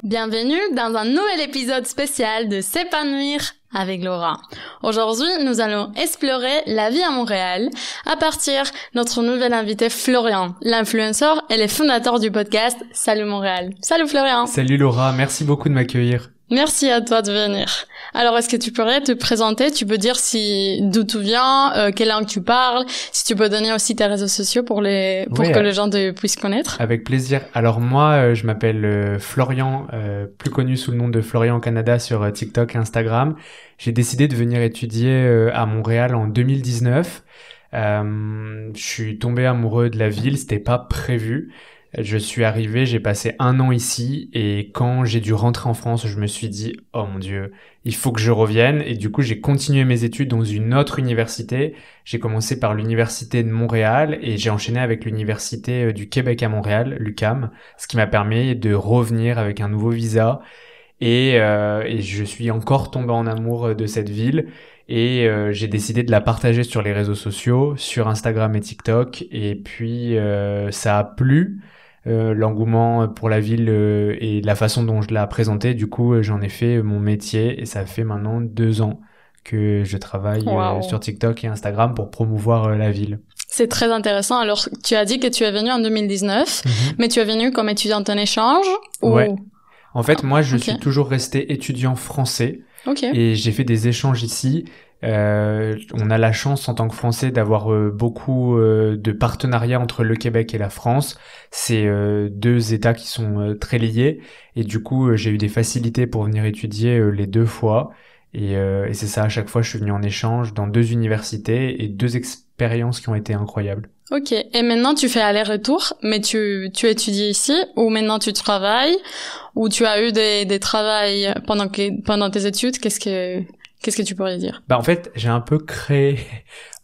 Bienvenue dans un nouvel épisode spécial de S'épanouir avec Laura. Aujourd'hui, nous allons explorer la vie à Montréal à partir de notre nouvel invité Florian, l'influenceur et le fondateur du podcast Salut Montréal. Salut Florian. Salut Laura, merci beaucoup de m'accueillir. Merci à toi de venir. Alors, est-ce que tu pourrais te présenter? Tu peux dire d'où tu viens, quelle langue tu parles, si tu peux donner aussi tes réseaux sociaux pour que les gens puissent connaître. Avec plaisir. Alors moi, je m'appelle Florian, plus connu sous le nom de Florian au Canada sur TikTok et Instagram. J'ai décidé de venir étudier à Montréal en 2019. Je suis tombé amoureux de la ville, c'était pas prévu. Je suis arrivé, j'ai passé 1 an ici et quand j'ai dû rentrer en France, je me suis dit « Oh mon Dieu, il faut que je revienne » et du coup j'ai continué mes études dans une autre université. J'ai commencé par l'université de Montréal et j'ai enchaîné avec l'université du Québec à Montréal, l'UQAM, ce qui m'a permis de revenir avec un nouveau visa et je suis encore tombé en amour de cette ville. Et j'ai décidé de la partager sur les réseaux sociaux, sur Instagram et TikTok. Et puis ça a plu, l'engouement pour la ville et la façon dont je l'ai présenté. Du coup, j'en ai fait mon métier et ça fait maintenant 2 ans que je travaille sur TikTok et Instagram pour promouvoir la ville. C'est très intéressant. Alors, tu as dit que tu es venu en 2019, mais tu es venu comme étudiant en échange ou... Ouais. En fait, moi, je suis toujours resté étudiant français. Et j'ai fait des échanges ici. On a la chance en tant que Français d'avoir beaucoup de partenariats entre le Québec et la France. C'est 2 États qui sont très liés. Et du coup, j'ai eu des facilités pour venir étudier les 2 fois. Et c'est ça, à chaque fois, je suis venu en échange dans 2 universités et 2 expériences qui ont été incroyables. Ok. Et maintenant, tu fais aller-retour, mais tu étudies ici, ou maintenant tu travailles, ou tu as eu des travails pendant tes études? Qu'est-ce que tu pourrais dire? En fait, j'ai un peu créé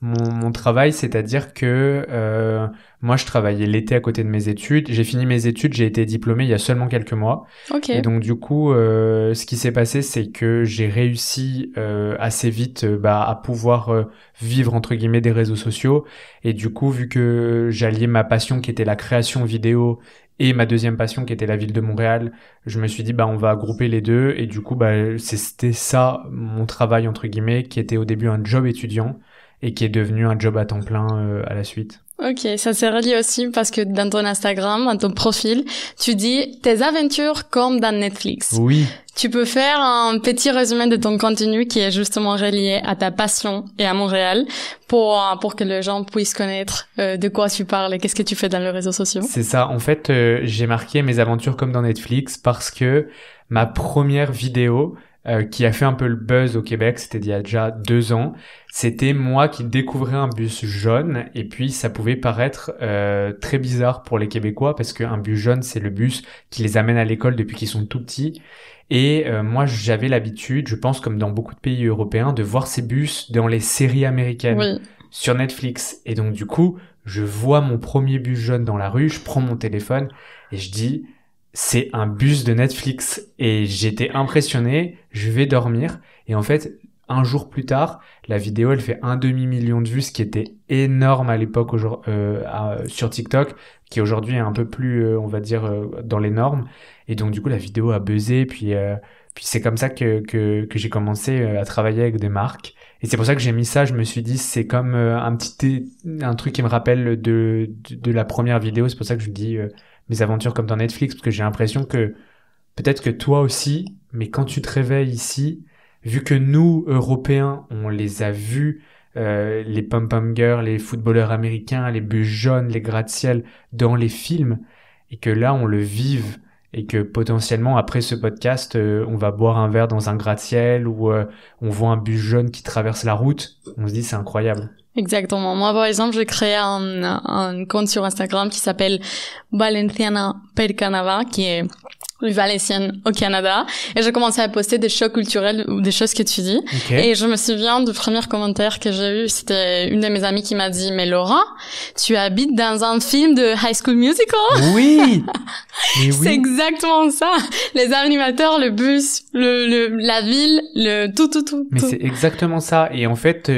mon travail, c'est-à-dire que moi, je travaillais l'été à côté de mes études. J'ai fini mes études, j'ai été diplômé il y a seulement quelques mois. Et donc, du coup, ce qui s'est passé, c'est que j'ai réussi assez vite à pouvoir vivre, entre guillemets, des réseaux sociaux. Et du coup, vu que j'alliais ma passion qui était la création vidéo et ma deuxième passion qui était la ville de Montréal, je me suis dit on va grouper les 2 et du coup c'était ça mon travail entre guillemets qui était au début un job étudiant et qui est devenu un job à temps plein à la suite. Ok, ça s'est relié aussi parce que dans ton Instagram, dans ton profil, tu dis tes aventures comme dans Netflix. Oui. Tu peux faire un petit résumé de ton contenu qui est justement relié à ta passion et à Montréal pour que les gens puissent connaître de quoi tu parles et qu'est-ce que tu fais dans les réseaux sociaux. C'est ça. En fait, j'ai marqué mes aventures comme dans Netflix parce que ma première vidéo qui a fait un peu le buzz au Québec, c'était il y a déjà 2 ans. C'était moi qui découvrais un bus jaune et puis ça pouvait paraître très bizarre pour les Québécois parce qu'un bus jaune, c'est le bus qui les amène à l'école depuis qu'ils sont tout petits. Et moi, j'avais l'habitude, je pense comme dans beaucoup de pays européens, de voir ces bus dans les séries américaines sur Netflix. Et donc du coup, je vois mon premier bus jaune dans la rue, je prends mon téléphone et je dis... c'est un bus de Netflix et j'étais impressionné, je vais dormir et en fait, un jour plus tard, la vidéo elle fait 1,5 million de vues, ce qui était énorme à l'époque sur TikTok, qui aujourd'hui est un peu plus, on va dire, dans les normes. Et donc du coup, la vidéo a buzzé, puis c'est comme ça que j'ai commencé à travailler avec des marques. Et c'est pour ça que j'ai mis ça, je me suis dit, c'est comme un truc qui me rappelle de la première vidéo, c'est pour ça que je dis... mes aventures comme dans Netflix, parce que j'ai l'impression que peut-être que toi aussi, mais quand tu te réveilles ici, vu que nous, Européens, on les a vus, les pom-pom girls, les footballeurs américains, les bus jaunes, les gratte-ciel dans les films, et que là, on le vive, et que potentiellement, après ce podcast, on va boire un verre dans un gratte-ciel, ou on voit un bus jaune qui traverse la route, on se dit c'est incroyable. Exactement. Moi, par exemple, j'ai créé un compte sur Instagram qui s'appelle Valenciana per Canada, qui est valencienne au Canada. Et j'ai commencé à poster des chocs culturels ou des choses que tu dis. Et je me souviens du premier commentaire que j'ai eu, c'était une de mes amies qui m'a dit, mais Laura, tu habites dans un film de High School Musical? Oui! Mais oui. C'est exactement ça. Les animateurs, le bus, la ville, tout. Mais c'est exactement ça. Et en fait,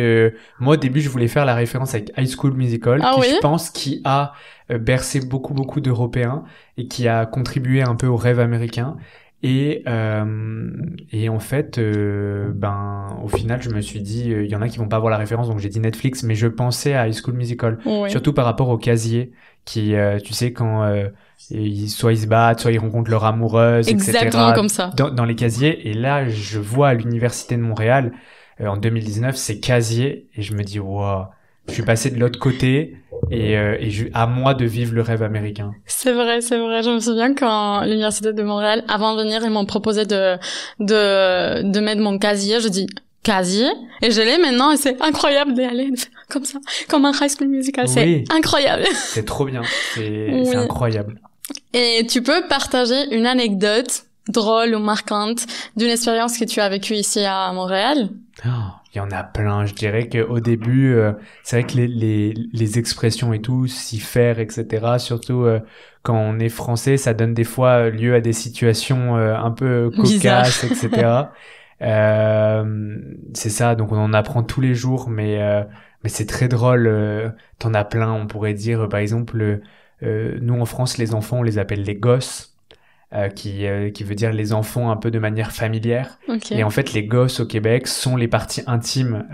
moi, au début, je voulais faire la référence avec High School Musical, je pense, qui a bercé beaucoup d'Européens et qui a contribué un peu au rêve américain. Et en fait, au final, je me suis dit, il y en a qui vont pas avoir la référence, donc j'ai dit Netflix, mais je pensais à High School Musical, Oui. surtout par rapport au casier, qui, tu sais, quand soit ils se battent, soit ils rencontrent leur amoureuse, Exactement etc. comme ça. Dans les casiers. Et là, je vois à l'université de Montréal, en 2019, c'est casier, et je me dis, wow, je suis passé de l'autre côté. Et à moi de vivre le rêve américain. C'est vrai. Je me souviens quand l'université de Montréal, avant de venir, ils m'ont proposé de mettre mon casier. Je dis casier et je l'ai maintenant et c'est incroyable d'y aller comme ça, comme un High School Musical. Oui. C'est incroyable. C'est trop bien. Oui. C'est incroyable. Et tu peux partager une anecdote drôle ou marquante d'une expérience que tu as vécue ici à Montréal? Oh, il y en a plein. Je dirais qu'au début, c'est vrai que les expressions et tout, s'y faire, etc., surtout quand on est français, ça donne des fois lieu à des situations un peu cocasses, etc. C'est ça, donc on en apprend tous les jours, mais c'est très drôle. T'en as plein, on pourrait dire, par exemple, nous en France, les enfants, on les appelle les gosses. Qui veut dire les enfants un peu de manière familière. Okay. Et en fait, les gosses au Québec sont les parties intimes.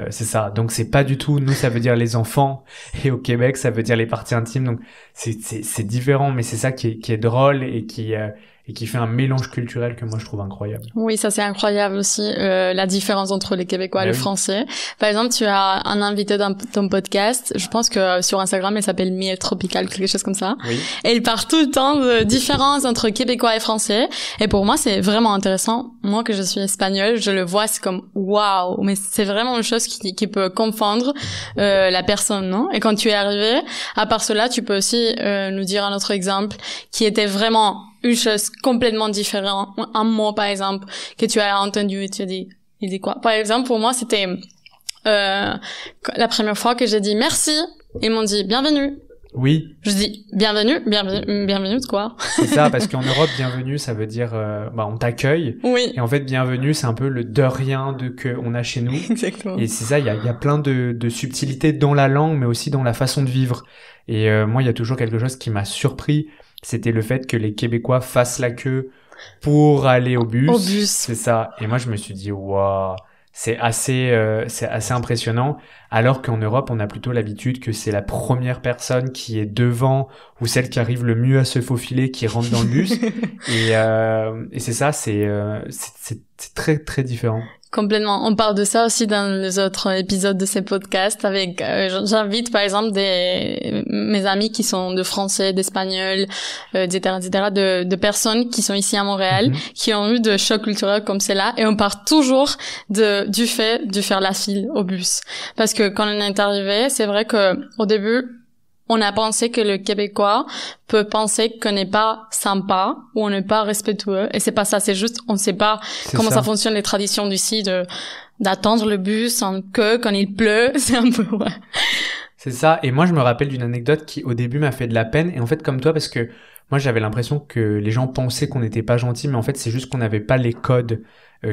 C'est ça. Donc, c'est pas du tout, nous, ça veut dire les enfants. Et au Québec, ça veut dire les parties intimes. Donc, c'est différent, mais c'est ça qui est drôle et qui fait un mélange culturel que moi, je trouve incroyable. Oui, ça, c'est incroyable aussi, la différence entre les Québécois et le français. Par exemple, tu as un invité dans ton podcast. Je pense que sur Instagram, elle s'appelle Miel Tropical, quelque chose comme ça. Oui. Et il parle tout le temps de différences entre Québécois et Français. Et pour moi, c'est vraiment intéressant. Moi, que je suis espagnole, je le vois, c'est comme waouh, mais c'est vraiment une chose qui peut confondre la personne, non? Et quand tu es arrivé, à part cela, tu peux aussi nous dire un autre exemple qui était vraiment une chose complètement différente. Un mot, par exemple, que tu as entendu et tu as dit, il dit quoi? Par exemple, pour moi, c'était la première fois que j'ai dit merci. Ils m'ont dit bienvenue. Oui. Je dis bienvenue de quoi? C'est ça, parce qu'en Europe, bienvenue, ça veut dire on t'accueille. Oui. Et en fait, bienvenue, c'est un peu le de rien que on a chez nous. Exactement. Et c'est ça, il y a plein de subtilités dans la langue, mais aussi dans la façon de vivre. Et moi, il y a toujours quelque chose qui m'a surpris, c'était le fait que les Québécois fassent la queue pour aller au bus. Au bus. C'est ça. Et moi, je me suis dit, waouh, c'est assez impressionnant. Alors qu'en Europe, on a plutôt l'habitude que c'est la première personne qui est devant ou celle qui arrive le mieux à se faufiler qui rentre dans le bus. Et c'est ça, c'est très très différent. Complètement. On parle de ça aussi dans les autres épisodes de ces podcasts avec, j'invite par exemple mes amis qui sont de français, d'espagnol, etc., de personnes qui sont ici à Montréal, qui ont eu de chocs culturels comme cela, et on part toujours du fait de faire la file au bus. Parce que quand on est arrivé, c'est vrai que au début, on a pensé que le Québécois peut penser qu'on n'est pas sympa ou on n'est pas respectueux. Et c'est pas ça, c'est juste, on ne sait pas comment ça fonctionne les traditions d'ici d'attendre le bus en queue quand il pleut. C'est un peu, ouais. C'est ça. Et moi, je me rappelle d'une anecdote qui, au début, m'a fait de la peine. Et en fait, comme toi, parce que moi, j'avais l'impression que les gens pensaient qu'on n'était pas gentils, mais en fait, c'est juste qu'on n'avait pas les codes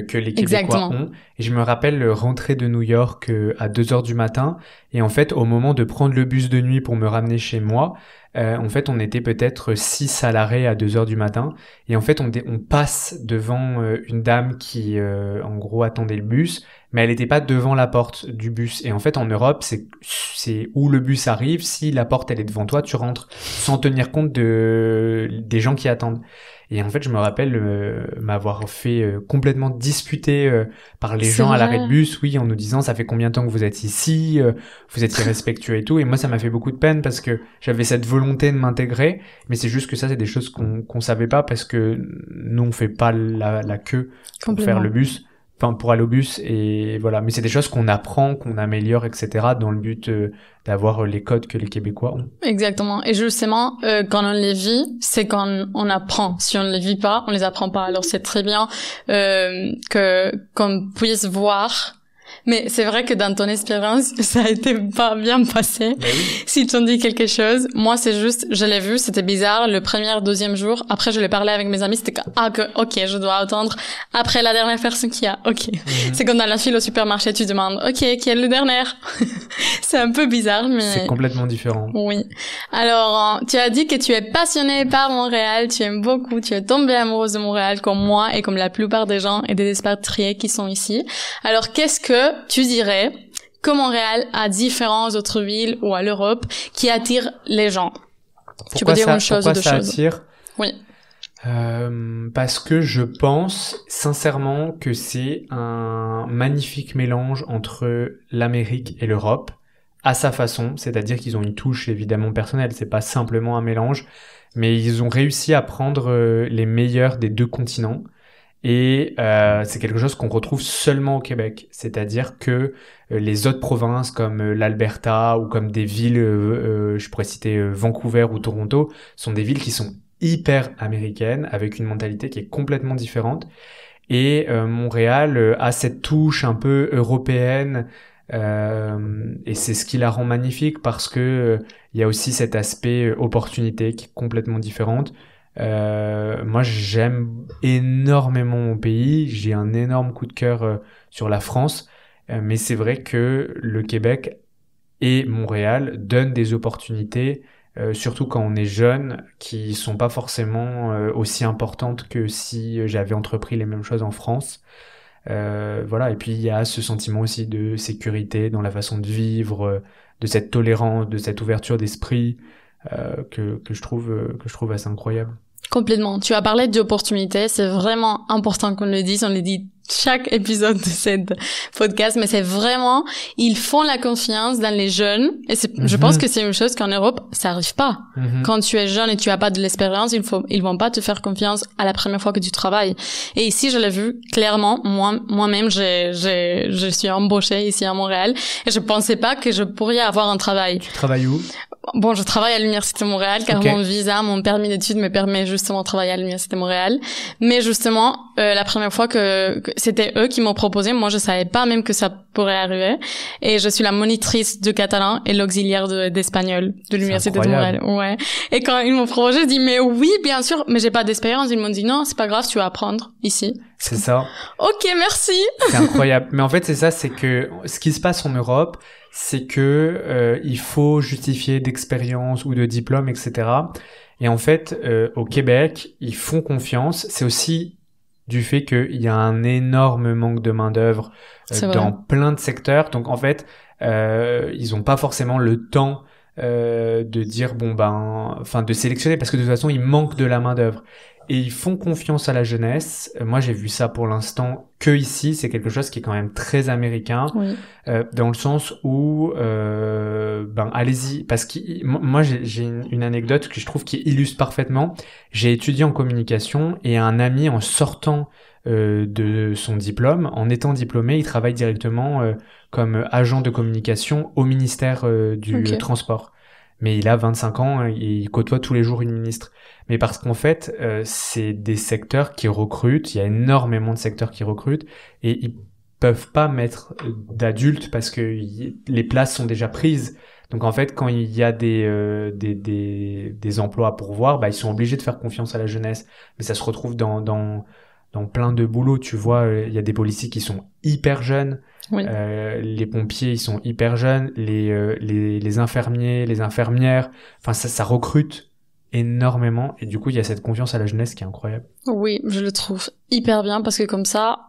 que les Québécois ont. Et je me rappelle rentrer de New York à 2h du matin. Et en fait, au moment de prendre le bus de nuit pour me ramener chez moi, en fait, on était peut-être 6 à l'arrêt à 2h du matin. Et en fait, on passe devant une dame qui, en gros, attendait le bus, mais elle n'était pas devant la porte du bus. Et en fait, en Europe, c'est où le bus arrive. Si la porte, elle est devant toi, tu rentres sans tenir compte des gens qui attendent. Et en fait, je me rappelle m'avoir fait complètement disputer par les gens à l'arrêt de bus, oui, en nous disant ça fait combien de temps que vous êtes ici, vous êtes irrespectueux et tout. Et moi, ça m'a fait beaucoup de peine parce que j'avais cette volonté de m'intégrer, mais c'est juste que ça, c'est des choses qu'on savait pas parce que nous, on fait pas la queue pour faire le bus. Enfin, pour aller au bus, et voilà. Mais c'est des choses qu'on apprend, qu'on améliore, etc., dans le but d'avoir les codes que les Québécois ont. Exactement. Et justement, quand on les vit, c'est quand on apprend. Si on ne les vit pas, on les apprend pas. Alors c'est très bien qu'on puisse voir Mais c'est vrai que dans ton expérience, ça a été pas bien passé. Ben oui. Si tu en dis quelque chose, moi c'est juste, je l'ai vu, c'était bizarre le premier, deuxième jour. Après je l'ai parlé avec mes amis, c'était ok, je dois attendre après la dernière personne qu'il y a. Ok. C'est comme dans la file au supermarché, tu demandes, ok, qui est le dernier? C'est un peu bizarre, mais C'est complètement différent. oui. Alors, tu as dit que tu es passionnée par Montréal, tu aimes beaucoup, tu es tombée amoureuse de Montréal comme moi et comme la plupart des gens et des expatriés qui sont ici. Alors, qu'est-ce que tu dirais que Montréal a différents autres villes ou à l'Europe qui attirent les gens? Tu peux dire une chose ou deux ça choses? attire? Oui. Parce que je pense sincèrement que c'est un magnifique mélange entre l'Amérique et l'Europe à sa façon, c'est-à-dire qu'ils ont une touche évidemment personnelle, c'est pas simplement un mélange, mais ils ont réussi à prendre les meilleurs des deux continents. Et c'est quelque chose qu'on retrouve seulement au Québec, c'est-à-dire que les autres provinces comme l'Alberta ou comme des villes, je pourrais citer Vancouver ou Toronto, sont des villes qui sont hyper américaines, avec une mentalité qui est complètement différente. Et Montréal a cette touche un peu européenne, et c'est ce qui la rend magnifique parce que il y a aussi cet aspect opportunité qui est complètement différente. Moi, j'aime énormément mon pays. J'ai un énorme coup de cœur sur la France, mais c'est vrai que le Québec et Montréal donnent des opportunités, surtout quand on est jeune, qui sont pas forcément aussi importantes que si j'avais entrepris les mêmes choses en France. Voilà. Et puis il y a ce sentiment aussi de sécurité dans la façon de vivre, de cette tolérance, de cette ouverture d'esprit que je trouve assez incroyable. Complètement. Tu as parlé d'opportunités. C'est vraiment important qu'on le dise. On le dit chaque épisode de cette podcast, mais c'est vraiment, ils font la confiance dans les jeunes. Et je pense que c'est une chose qu'en Europe, ça arrive pas. Quand tu es jeune et tu as pas de l'expérience, ils vont pas te faire confiance à la première fois que tu travailles. Et ici, je l'ai vu clairement. Moi-même, je suis embauchée ici à Montréal et je pensais pas que je pourrais avoir un travail. Tu travailles où? Bon, je travaille à l'Université de Montréal car Okay. mon visa, mon permis d'études me permet justement de travailler à l'Université de Montréal. Mais justement, la première fois que c'était eux qui m'ont proposé, moi je savais pas même que ça pourrait arriver. Et je suis la monitrice de catalan et l'auxiliaire d'espagnol de l'Université de Montréal. Ouais. Et quand ils m'ont proposé, je dis mais oui, bien sûr, mais j'ai pas d'expérience. Ils m'ont dit non, c'est pas grave, tu vas apprendre ici. C'est ça. Ok, merci. C'est incroyable. Mais en fait, c'est ça, c'est que ce qui se passe en Europe, c'est que il faut justifier d'expérience ou de diplôme, etc. Et en fait, au Québec, ils font confiance. C'est aussi du fait qu'il y a un énorme manque de main-d'œuvre dans plein de secteurs. Donc en fait, ils ont pas forcément le temps de dire de sélectionner parce que de toute façon, il manque de la main-d'œuvre. Et ils font confiance à la jeunesse. Moi, j'ai vu ça pour l'instant que ici. C'est quelque chose qui est quand même très américain, Oui. dans le sens où, allez-y. Parce que moi, j'ai une anecdote que je trouve qui illustre parfaitement. J'ai étudié en communication et un ami, en sortant de son diplôme, en étant diplômé, il travaille directement comme agent de communication au ministère du Transport. Mais il a 25 ans et il côtoie tous les jours une ministre. Mais parce qu'en fait, c'est des secteurs qui recrutent, il y a énormément de secteurs qui recrutent, et ils peuvent pas mettre d'adultes parce que les places sont déjà prises. Donc en fait, quand il y a des emplois à pourvoir, ils sont obligés de faire confiance à la jeunesse. Mais ça se retrouve dans plein de boulots, tu vois, il y a des policiers qui sont hyper jeunes. Oui. Les pompiers, ils sont hyper jeunes, les infirmiers, les infirmières, enfin ça recrute énormément et du coup il y a cette confiance à la jeunesse qui est incroyable. Oui, je le trouve hyper bien parce que comme ça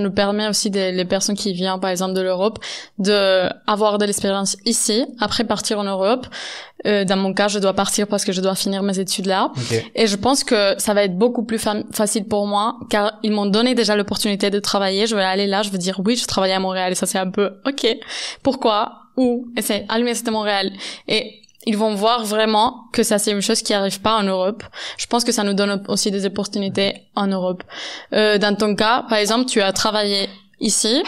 nous permet aussi les personnes qui viennent par exemple de l'Europe de avoir de l'expérience ici, après partir en Europe. Dans mon cas, je dois partir parce que je dois finir mes études là. Okay. Et je pense que ça va être beaucoup plus facile pour moi car ils m'ont donné déjà l'opportunité de travailler. Je vais aller là, je vais dire oui, je travaille à Montréal et ça c'est un peu ok. Pourquoi? Où? Et c'est à l'Université de Montréal. Et ils vont voir vraiment que ça c'est une chose qui arrive pas en Europe. Je pense que ça nous donne aussi des opportunités en Europe. Dans ton cas, par exemple, tu as travaillé ici.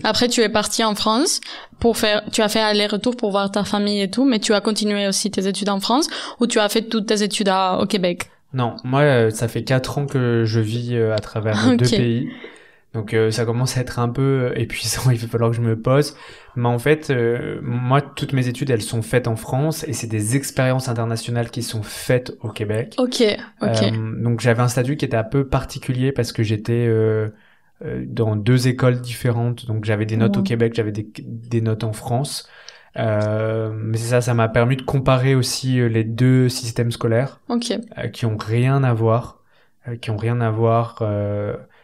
Après, tu es parti en France tu as fait aller-retour pour voir ta famille et tout, mais tu as continué aussi tes études en France ou tu as fait toutes tes études au Québec? Non, moi, ça fait 4 ans que je vis à travers deux pays. Donc ça commence à être un peu épuisant, il va falloir que je me pose. Mais en fait, moi, toutes mes études, elles sont faites en France et c'est des expériences internationales qui sont faites au Québec. Ok. Donc j'avais un statut qui était un peu particulier parce que j'étais dans 2 écoles différentes. Donc j'avais des notes au Québec, j'avais des notes en France. Mais c'est ça m'a permis de comparer aussi les 2 systèmes scolaires qui ont rien à voir.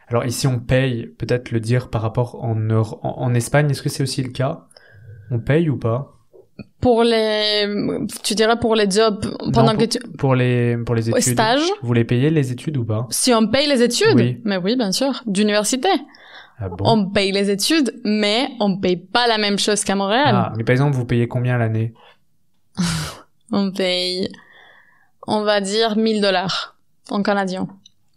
Alors ici on paye, peut-être le dire par rapport en Espagne, est-ce que c'est aussi le cas? On paye ou pas? Tu dirais pour les jobs pendant que tu... Pour les études. Stage? Vous les payez les études ou pas? Si on paye les études? Oui. Mais oui, bien sûr. D'université. Ah bon? On paye les études, mais on paye pas la même chose qu'à Montréal. Ah, mais par exemple, vous payez combien l'année? On paye, on va dire $1,000 en canadien.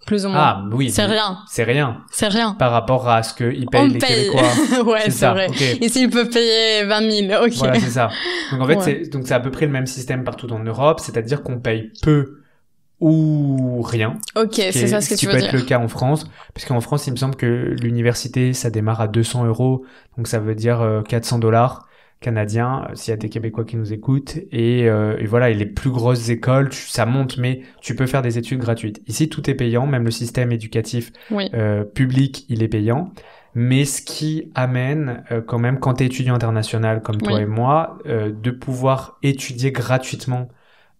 Plus ou moins. Ah, oui. C'est rien. C'est rien. C'est rien. Par rapport à ce qu'ils payent les Québécois. Ouais, c'est vrai. Okay. Ici, ils peuvent payer 20 000. Ok. Voilà, c'est ça. Donc, en fait, c'est à peu près le même système partout en Europe. C'est-à-dire qu'on paye peu ou rien. Ok, c'est ça ce que tu veux dire. Ce qui peut être le cas en France. Parce qu'en France, il me semble que l'université, ça démarre à 200 €. Donc, ça veut dire $400 canadiens, s'il y a des Québécois qui nous écoutent. Et voilà, et les plus grosses écoles, ça monte, mais tu peux faire des études gratuites. Ici, tout est payant, même le système éducatif public, il est payant. Mais ce qui amène quand même, quand tu es étudiant international comme toi et moi, de pouvoir étudier gratuitement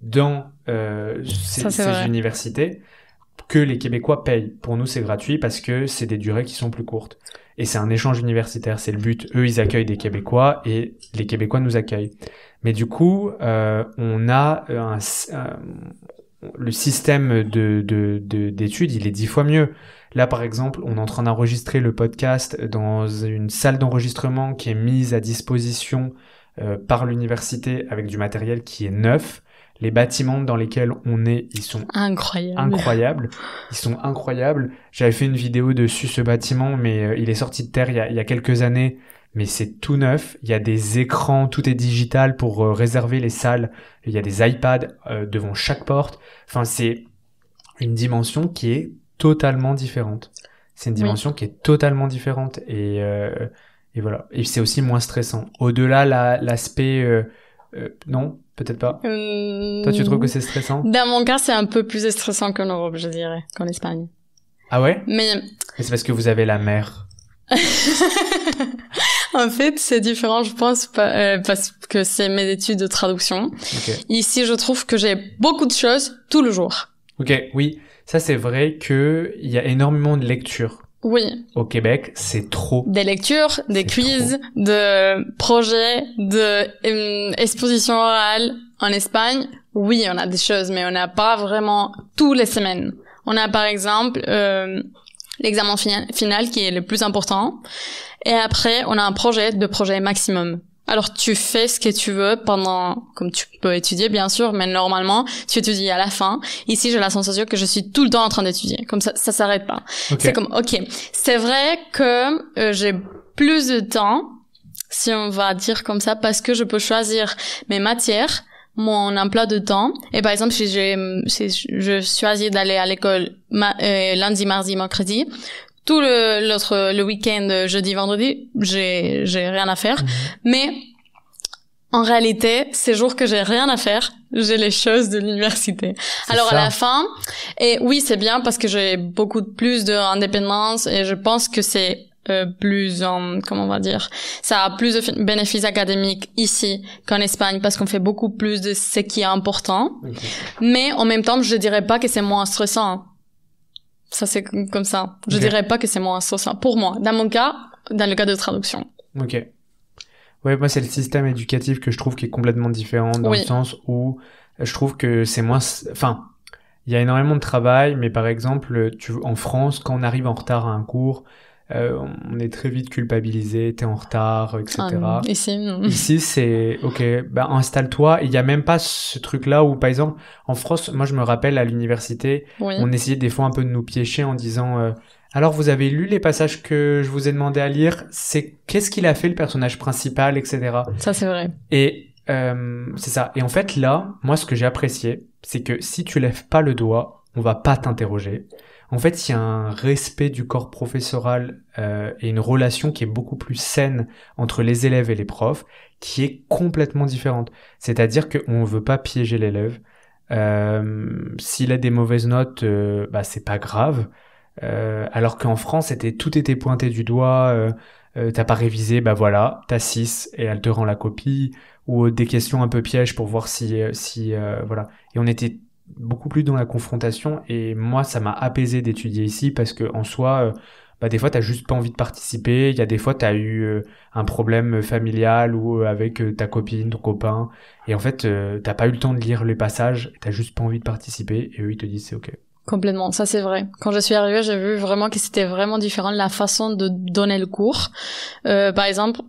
dans ces universités que les Québécois payent. Pour nous, c'est gratuit parce que c'est des durées qui sont plus courtes. Et c'est un échange universitaire, c'est le but. Eux, ils accueillent des Québécois et les Québécois nous accueillent. Mais du coup, on a le système d'études, il est 10 fois mieux. Là, par exemple, on est en train d'enregistrer le podcast dans une salle d'enregistrement qui est mise à disposition par l'université avec du matériel qui est neuf. Les bâtiments dans lesquels on est, ils sont incroyables. Ils sont incroyables. J'avais fait une vidéo dessus ce bâtiment, mais il est sorti de terre il y a quelques années. Mais c'est tout neuf. Il y a des écrans, tout est digital pour réserver les salles. Il y a des iPads devant chaque porte. Enfin, c'est une dimension qui est totalement différente. C'est une dimension qui est totalement différente. Et voilà. Et c'est aussi moins stressant. Au-delà, l'aspect... non, peut-être pas. Toi, tu trouves que c'est stressant? Dans mon cas, c'est un peu plus stressant qu'en Europe, je dirais, qu'en Espagne. Ah ouais? Mais c'est parce que vous avez la mer. En fait, c'est différent, je pense, parce que c'est mes études de traduction. Okay. Ici, je trouve que j'ai beaucoup de choses tout le jour. Ok, oui. Ça, c'est vrai que il y a énormément de lectures. Oui. Au Québec, c'est trop. Des lectures, des quiz, de projets, expositions orales. En Espagne, oui, on a des choses, mais on n'a pas vraiment toutes les semaines. On a par exemple l'examen final qui est le plus important. Et après, on a un projet maximum. Alors, tu fais ce que tu veux comme tu peux étudier, bien sûr, mais normalement, tu étudies à la fin. Ici, j'ai la sensation que je suis tout le temps en train d'étudier. Comme ça s'arrête pas. Okay. C'est comme, ok, c'est vrai que j'ai plus de temps, si on va dire comme ça, parce que je peux choisir mes matières, mon emploi de temps. Et par exemple, si je choisis d'aller à l'école lundi, mardi, mercredi, tout le week-end, jeudi, vendredi, j'ai rien à faire. Mais, en réalité, ces jours que j'ai rien à faire, j'ai les choses de l'université. Alors, à la fin, et oui, c'est bien parce que j'ai beaucoup plus d'indépendance et je pense que c'est plus, comment on va dire, ça a plus de bénéfices académiques ici qu'en Espagne parce qu'on fait beaucoup plus de ce qui est important. Okay. Mais, en même temps, je dirais pas que c'est moins stressant. Ça, c'est comme ça. Je dirais pas que c'est moins stressant. Pour moi, dans mon cas, dans le cas de traduction. Ok. Ouais, moi, c'est le système éducatif que je trouve qui est complètement différent dans le sens où je trouve que c'est moins... Enfin, il y a énormément de travail, mais par exemple, en France, quand on arrive en retard à un cours, on est très vite culpabilisé, t'es en retard, etc. Ici, c'est ok, ben installe-toi. Il y a même pas ce truc-là où, par exemple, en France, moi je me rappelle à l'université, on essayait des fois un peu de nous piéger en disant alors vous avez lu les passages que je vous ai demandé à lire, c'est qu'est-ce qu'il a fait le personnage principal, etc. Ça c'est vrai. Et c'est ça. Et en fait là, moi ce que j'ai apprécié, c'est que si tu lèves pas le doigt, on va pas t'interroger. En fait, il y a un respect du corps professoral et une relation qui est beaucoup plus saine entre les élèves et les profs, qui est complètement différente. C'est-à-dire qu'on veut pas piéger l'élève. S'il a des mauvaises notes, c'est pas grave. Alors qu'en France, tout était pointé du doigt. T'as pas révisé, voilà, t'as 6 et elle te rend la copie, ou des questions un peu pièges pour voir si voilà. Et on était beaucoup plus dans la confrontation, et moi ça m'a apaisé d'étudier ici, parce que en soi, des fois t'as juste pas envie de participer. Il y a des fois t'as eu un problème familial ou avec ta copine, ton copain, et en fait t'as pas eu le temps de lire les passages, t'as juste pas envie de participer, et eux ils te disent c'est ok. Complètement, ça c'est vrai. Quand je suis arrivée, j'ai vu vraiment que c'était vraiment différent la façon de donner le cours. Par exemple,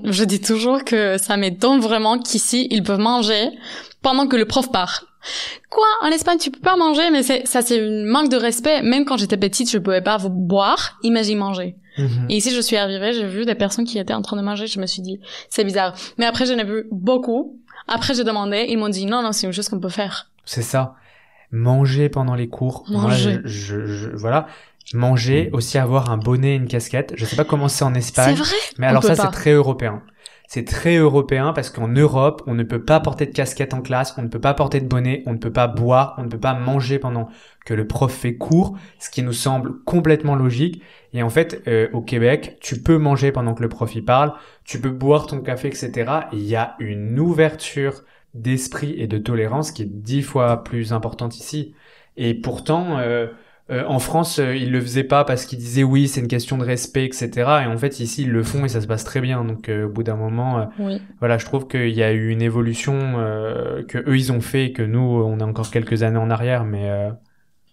je dis toujours que ça m'étonne vraiment qu'ici, ils peuvent manger pendant que le prof parle. Quoi? En Espagne, tu peux pas manger, mais c'est une manque de respect. Même quand j'étais petite, je pouvais pas boire, imagine manger. Et ici, je suis arrivée, j'ai vu des personnes qui étaient en train de manger, je me suis dit, c'est bizarre. Mais après, j'en ai vu beaucoup. Après, j'ai demandé, ils m'ont dit, non, c'est une chose qu'on peut faire. C'est ça. Manger pendant les cours. Manger. Moi, voilà. Manger, aussi avoir un bonnet et une casquette. Je sais pas comment c'est en Espagne. C'est vrai? Mais alors ça, c'est très européen. C'est très européen parce qu'en Europe, on ne peut pas porter de casquette en classe, on ne peut pas porter de bonnet, on ne peut pas boire, on ne peut pas manger pendant que le prof fait cours, ce qui nous semble complètement logique. Et en fait, au Québec, tu peux manger pendant que le prof y parle, tu peux boire ton café, etc. Et il y a une ouverture d'esprit et de tolérance qui est 10 fois plus importante ici. Et pourtant, en France, ils le faisaient pas parce qu'ils disaient oui, c'est une question de respect, etc. Et en fait, ici, ils le font et ça se passe très bien. Donc, au bout d'un moment, oui. Voilà, je trouve qu'il y a eu une évolution que eux ils ont fait et que nous, on a encore quelques années en arrière, mais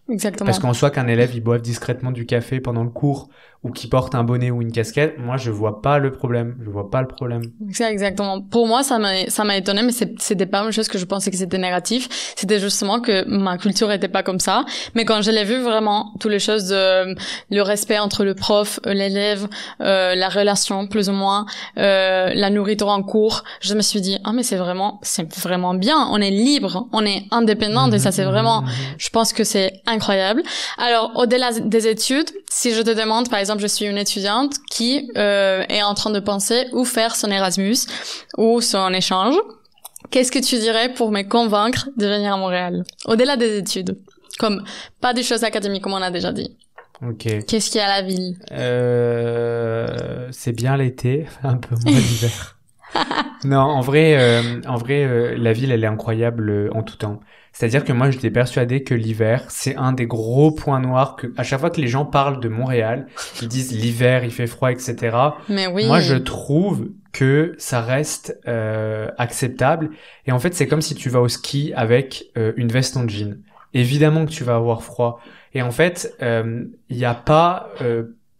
Exactement. parce qu'en soi, qu'un élève il boive discrètement du café pendant le cours ou qu'il porte un bonnet ou une casquette, moi je vois pas le problème. Je vois pas le problème. Exactement. Pour moi, ça m'a étonné, mais c'était pas une chose que je pensais que c'était négatif. C'était justement que ma culture était pas comme ça. Mais quand je l'ai vu vraiment, toutes les choses le respect entre le prof, l'élève, la relation plus ou moins, la nourriture en cours, je me suis dit, mais c'est vraiment bien. On est libre, on est indépendante et ça c'est vraiment, je pense que c'est incroyable. Alors, au-delà des études, si je te demande, par exemple, je suis une étudiante qui est en train de penser où faire son Erasmus ou son échange, qu'est-ce que tu dirais pour me convaincre de venir à Montréal? Au-delà des études, comme pas des choses académiques comme on a déjà dit. Ok. Qu'est-ce qu'il y a à la ville? C'est bien l'été, un peu moins l'hiver. Non, en vrai, la ville, elle est incroyable en tout temps. C'est-à-dire que moi, j'étais persuadé que l'hiver, c'est un des gros points noirs que, à chaque fois que les gens parlent de Montréal, ils disent l'hiver, il fait froid, etc. Mais oui. Moi, je trouve que ça reste acceptable. Et en fait, c'est comme si tu vas au ski avec une veste en jean. Évidemment que tu vas avoir froid. Et en fait, il y a pas,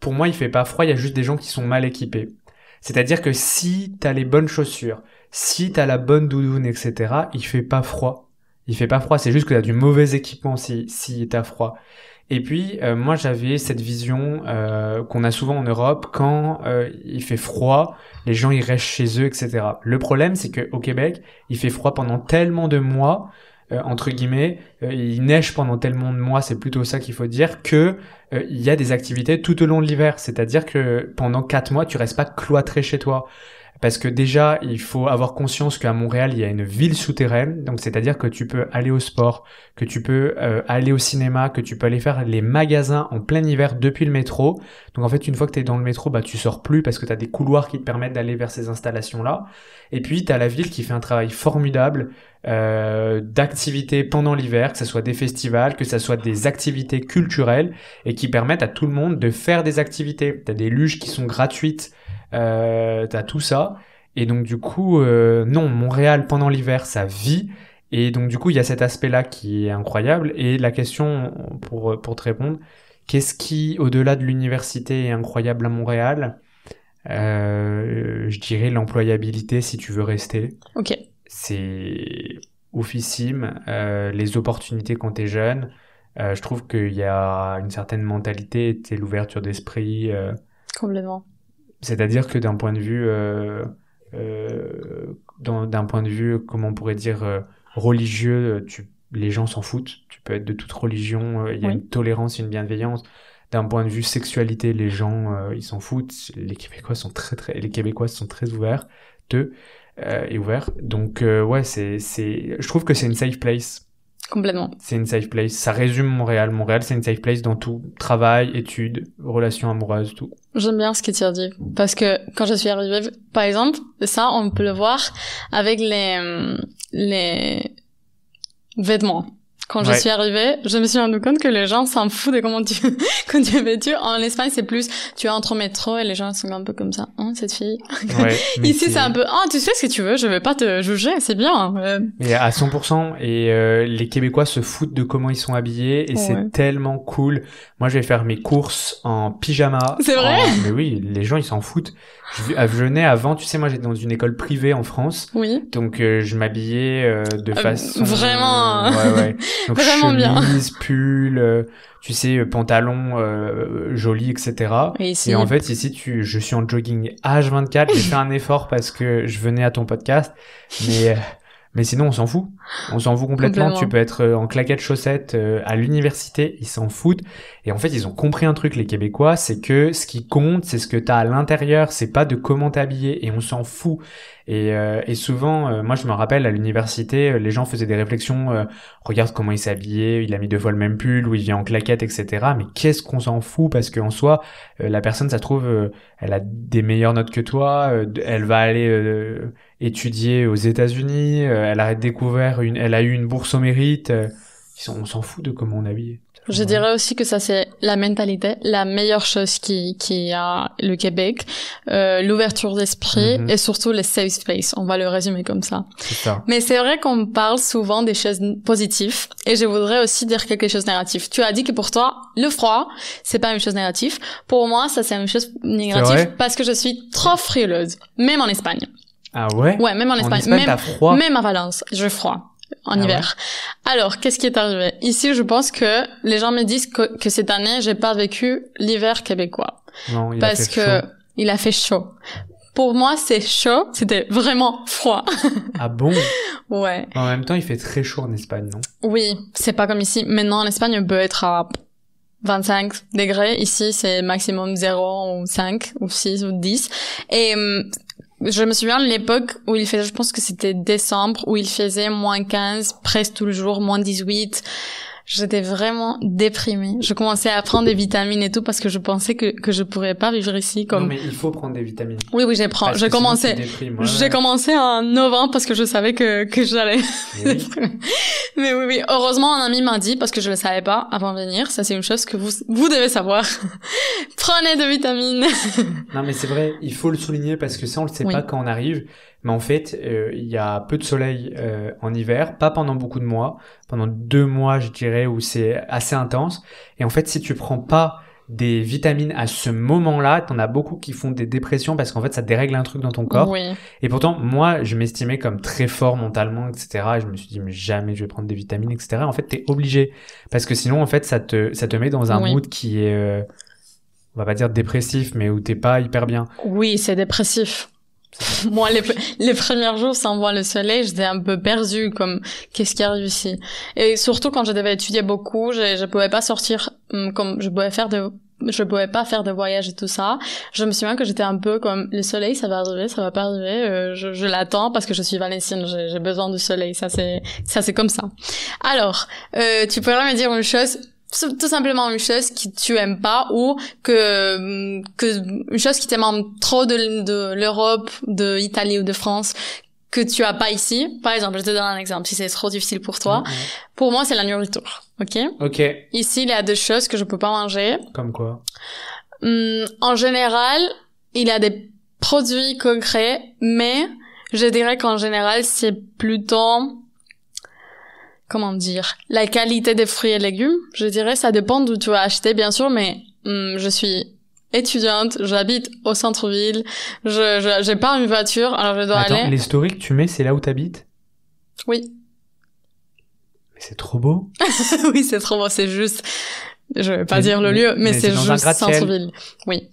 pour moi, il fait pas froid. Il y a juste des gens qui sont mal équipés. C'est-à-dire que si t'as les bonnes chaussures, si t'as la bonne doudoune, etc., il fait pas froid. Il fait pas froid, c'est juste que t'as du mauvais équipement si t'as froid. Et puis, moi, j'avais cette vision qu'on a souvent en Europe, quand il fait froid, les gens, ils restent chez eux, etc. Le problème, c'est qu'au Québec, il fait froid pendant tellement de mois, entre guillemets, il neige pendant tellement de mois, c'est plutôt ça qu'il faut dire, que il y a des activités tout au long de l'hiver. C'est-à-dire que pendant 4 mois, tu restes pas cloîtré chez toi. Parce que déjà, il faut avoir conscience qu'à Montréal, il y a une ville souterraine. Donc, c'est-à-dire que tu peux aller au sport, que tu peux aller au cinéma, que tu peux aller faire les magasins en plein hiver depuis le métro. Donc, en fait, une fois que tu es dans le métro, tu sors plus parce que tu as des couloirs qui te permettent d'aller vers ces installations-là. Et puis, tu as la ville qui fait un travail formidable d'activités pendant l'hiver, que ce soit des festivals, que ce soit des activités culturelles et qui permettent à tout le monde de faire des activités. Tu as des luges qui sont gratuites. T'as tout ça, et donc du coup non, Montréal pendant l'hiver ça vit, et donc du coup il y a cet aspect là qui est incroyable. Et la question pour te répondre, qu'est-ce qui au-delà de l'université est incroyable à Montréal? Je dirais l'employabilité si tu veux rester. Ok. C'est oufissime, les opportunités quand t'es jeune, je trouve qu'il y a une certaine mentalité et l'ouverture d'esprit. Complètement. C'est-à-dire que d'un point de vue, d'un point de vue, comment on pourrait dire, religieux, les gens s'en foutent. Tu peux être de toute religion, il y a Oui. une tolérance, une bienveillance. D'un point de vue sexualité, les gens, ils s'en foutent. Les Québécois sont les Québécois sont très ouverts, et ouverts. Donc, ouais, je trouve que c'est une safe place. Complètement. C'est une safe place. Ça résume Montréal. Montréal, c'est une safe place dans tout. Travail, études, relations amoureuses, tout. J'aime bien ce que tu as dit. Parce que quand je suis arrivée, par exemple, ça, on peut le voir avec les vêtements. Quand je suis arrivée, je me suis rendu compte que les gens s'en foutent de comment quand tu es vêtu. En Espagne, c'est plus, tu entres au métro et les gens sont un peu comme ça. Hein, cette fille. Ouais, Ici, c'est un peu, tu fais ce que tu veux, je vais pas te juger, c'est bien. Mais à 100%, et les Québécois se foutent de comment ils sont habillés, et c'est tellement cool. Moi, je vais faire mes courses en pyjama. C'est vrai? Mais oui, les gens, ils s'en foutent. Je venais avant, tu sais, moi, j'étais dans une école privée en France. Oui. Donc, je m'habillais de façon... Vraiment... ouais. Donc, vraiment chemise, bien. pull, tu sais, pantalon joli, etc. Et en fait, ici, je suis en jogging H24. J'ai fait un effort parce que je venais à ton podcast. Mais sinon, on s'en fout. On s'en fout complètement. Tu peux être en claquettes chaussettes à l'université, ils s'en foutent. Et en fait, ils ont compris un truc, les Québécois, c'est que ce qui compte, c'est ce que t'as à l'intérieur, c'est pas de comment t'es habillé. Et on s'en fout. Et souvent, moi, je me rappelle à l'université, les gens faisaient des réflexions. Regarde comment il s'est habillé, il a mis 2 fois le même pull, ou il vient en claquettes, etc. Mais qu'est-ce qu'on s'en fout, parce qu'en soi, la personne, ça se trouve, elle a des meilleures notes que toi. Elle va aller étudier aux États-Unis. Elle a découvert elle a eu une bourse au mérite. On s'en fout de comment on est habillé. Je dirais aussi que ça, c'est la mentalité, la meilleure chose qui a le Québec, l'ouverture d'esprit et surtout le safe space. On va le résumer comme ça. C'est ça. Mais c'est vrai qu'on parle souvent des choses positives et je voudrais aussi dire quelque chose de négatif. Tu as dit que pour toi, le froid, c'est pas une chose négative. Pour moi, ça, c'est une chose négative parce que je suis trop frileuse. Même en Espagne. Ah ouais? Ouais, même en Espagne. T'as froid? Même à Valence, j'ai froid. En hiver. Ouais. Alors, qu'est-ce qui est arrivé? Ici, je pense que les gens me disent que cette année, j'ai pas vécu l'hiver québécois. Non, parce que il a fait chaud. Pour moi, c'est chaud. C'était vraiment froid. Ah bon? Ouais. En même temps, il fait très chaud en Espagne, non? Oui. C'est pas comme ici. Maintenant, en Espagne, on peut être à 25 degrés. Ici, c'est maximum 0 ou 5 ou 6 ou 10. Et, je me souviens de l'époque où il faisait, je pense que c'était décembre, où il faisait moins 15, presque tout le jour, moins 18. J'étais vraiment déprimée. Je commençais à prendre des vitamines et tout parce que je pensais que je pourrais pas vivre ici comme... Non, mais il faut prendre des vitamines. Oui, j'ai commencé. J'ai commencé en novembre parce que je savais que j'allais. Mais oui. Heureusement, un ami m'a dit, parce que je le savais pas avant de venir. Ça, c'est une chose que vous devez savoir. Prenez des vitamines. Non, mais c'est vrai. Il faut le souligner parce que ça, on le sait pas quand on arrive. Mais en fait, il y a peu de soleil en hiver, pas pendant beaucoup de mois, pendant 2 mois, je dirais, où c'est assez intense. Et en fait, si tu prends pas des vitamines à ce moment-là, t'en as beaucoup qui font des dépressions parce qu'en fait, ça dérègle un truc dans ton corps. Oui. Et pourtant, moi, je m'estimais comme très fort mentalement, etc. Et je me suis dit, mais jamais je vais prendre des vitamines, etc. En fait, t'es obligé. Parce que sinon, en fait, ça te met dans un mood qui est, on va pas dire dépressif, mais où t'es pas hyper bien. Oui, c'est dépressif. Moi, les premiers jours sans voir le soleil, j'étais un peu perdue, comme, qu'est-ce qui arrive ici? Et surtout quand je devais étudier beaucoup, je pouvais pas sortir, comme, je pouvais pas faire de voyage et tout ça. Je me souviens que j'étais un peu comme, le soleil, ça va arriver, ça va pas arriver, je l'attends parce que je suis valencienne, j'ai besoin du soleil, ça c'est comme ça. Alors, tu pourrais me dire une chose, tout simplement une chose que tu aimes pas ou que une chose qui t'aime trop de l'Europe, de l'Italie ou de France que tu as pas ici. Par exemple, je te donne un exemple si c'est trop difficile pour toi. Pour moi, c'est la nourriture. OK? Ici, il y a 2 choses que je peux pas manger. Comme quoi? En général, il y a des produits concrets, mais je dirais qu'en général, c'est plutôt comment dire, la qualité des fruits et légumes, je dirais, ça dépend d'où tu vas acheter, bien sûr, mais je suis étudiante, j'habite au centre-ville, j'ai pas une voiture, alors je dois aller... Attends, les stories que tu mets, c'est là où t'habites? Oui. Mais c'est trop beau. Oui, c'est trop beau, c'est juste... Je vais pas dire le lieu, mais c'est juste centre-ville. Oui.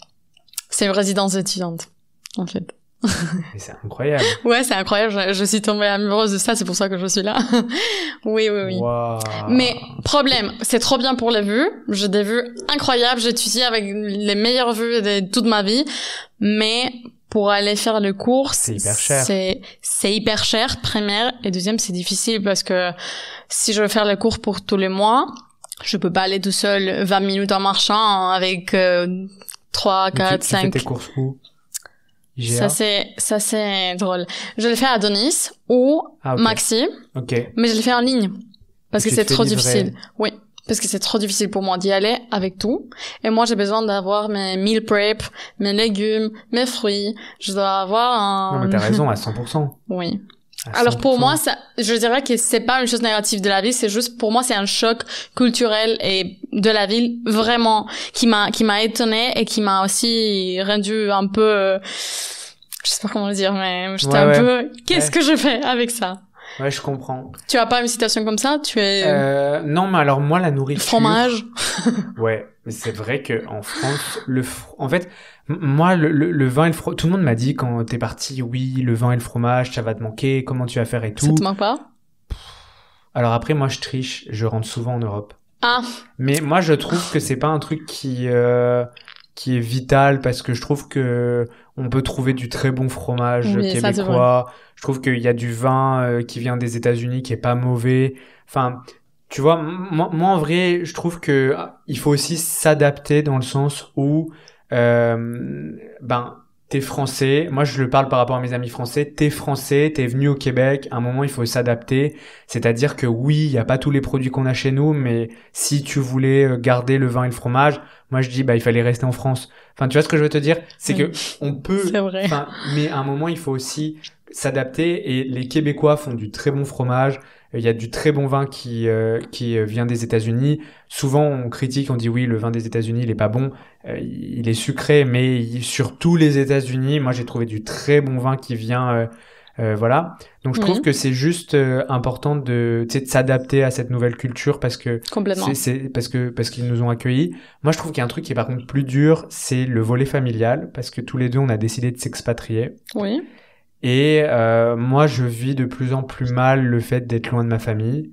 C'est une résidence étudiante, en fait. Mais c'est incroyable. Ouais, c'est incroyable. Je suis tombée amoureuse de ça. C'est pour ça que je suis là. Oui. Wow. Mais problème, c'est trop bien pour les vues. J'ai des vues incroyables. J'ai étudié avec les meilleures vues de toute ma vie. Mais pour aller faire le cours, c'est hyper cher. C'est hyper cher, première. Et deuxième, c'est difficile parce que si je veux faire le cours pour tous les mois, je peux pas aller tout seul 20 minutes en marchant avec 3, 4, 5... Tu fais tes courses où? IGA? Ça c'est drôle. Je le fais à Denis ou Maxi. Ok. Mais je le fais en ligne. Parce que c'est trop livrer. difficile. Oui. Parce que c'est trop difficile pour moi d'y aller avec tout. Et moi, j'ai besoin d'avoir mes meal prep, mes légumes, mes fruits. Je dois avoir un... Non, mais t'as raison, à 100%. Oui. Alors pour moi, ça, je dirais que c'est pas une chose négative de la ville, c'est juste, pour moi, c'est un choc culturel et de la ville, vraiment, qui m'a étonnée et qui m'a aussi rendu un peu, je sais pas comment le dire, mais j'étais un peu, qu'est-ce que je fais avec ça? Ouais, je comprends. Tu as pas une citation comme ça? Tu es... non, mais alors moi, la nourriture... Fromage. Ouais, mais c'est vrai que en France, en fait, moi, le vin et le fromage... Tout le monde m'a dit quand t'es parti, oui, le vin et le fromage, ça va te manquer, comment tu vas faire et tout. Ça te manque pas? Alors après, moi, je triche, je rentre souvent en Europe. Ah. Mais moi, je trouve que c'est pas un truc qui est vital parce que je trouve que on peut trouver du très bon fromage québécois. Je trouve qu'il y a du vin qui vient des États-Unis qui est pas mauvais. Enfin, tu vois, moi en vrai, je trouve que il faut aussi s'adapter dans le sens où t'es français. Moi, je le parle par rapport à mes amis français. T'es français, t'es venu au Québec. À un moment, il faut s'adapter. C'est-à-dire que oui, il y a pas tous les produits qu'on a chez nous, mais si tu voulais garder le vin et le fromage, moi, je dis, il fallait rester en France. Enfin, tu vois ce que je veux te dire? C'est que on peut, c'est vrai. Mais à un moment, il faut aussi s'adapter et les Québécois font du très bon fromage. Il y a du très bon vin qui vient des États-Unis. Souvent, on critique, on dit oui, le vin des États-Unis, il est pas bon. Il est sucré, mais sur tous les États-Unis, moi, j'ai trouvé du très bon vin qui vient, voilà. Donc, je trouve que c'est juste important de s'adapter à cette nouvelle culture parce que complètement. c'est parce qu'ils nous ont accueillis. Moi, je trouve qu'il y a un truc qui est par contre plus dur, c'est le volet familial parce que tous les deux, on a décidé de s'expatrier. Oui. Et moi, je vis de plus en plus mal le fait d'être loin de ma famille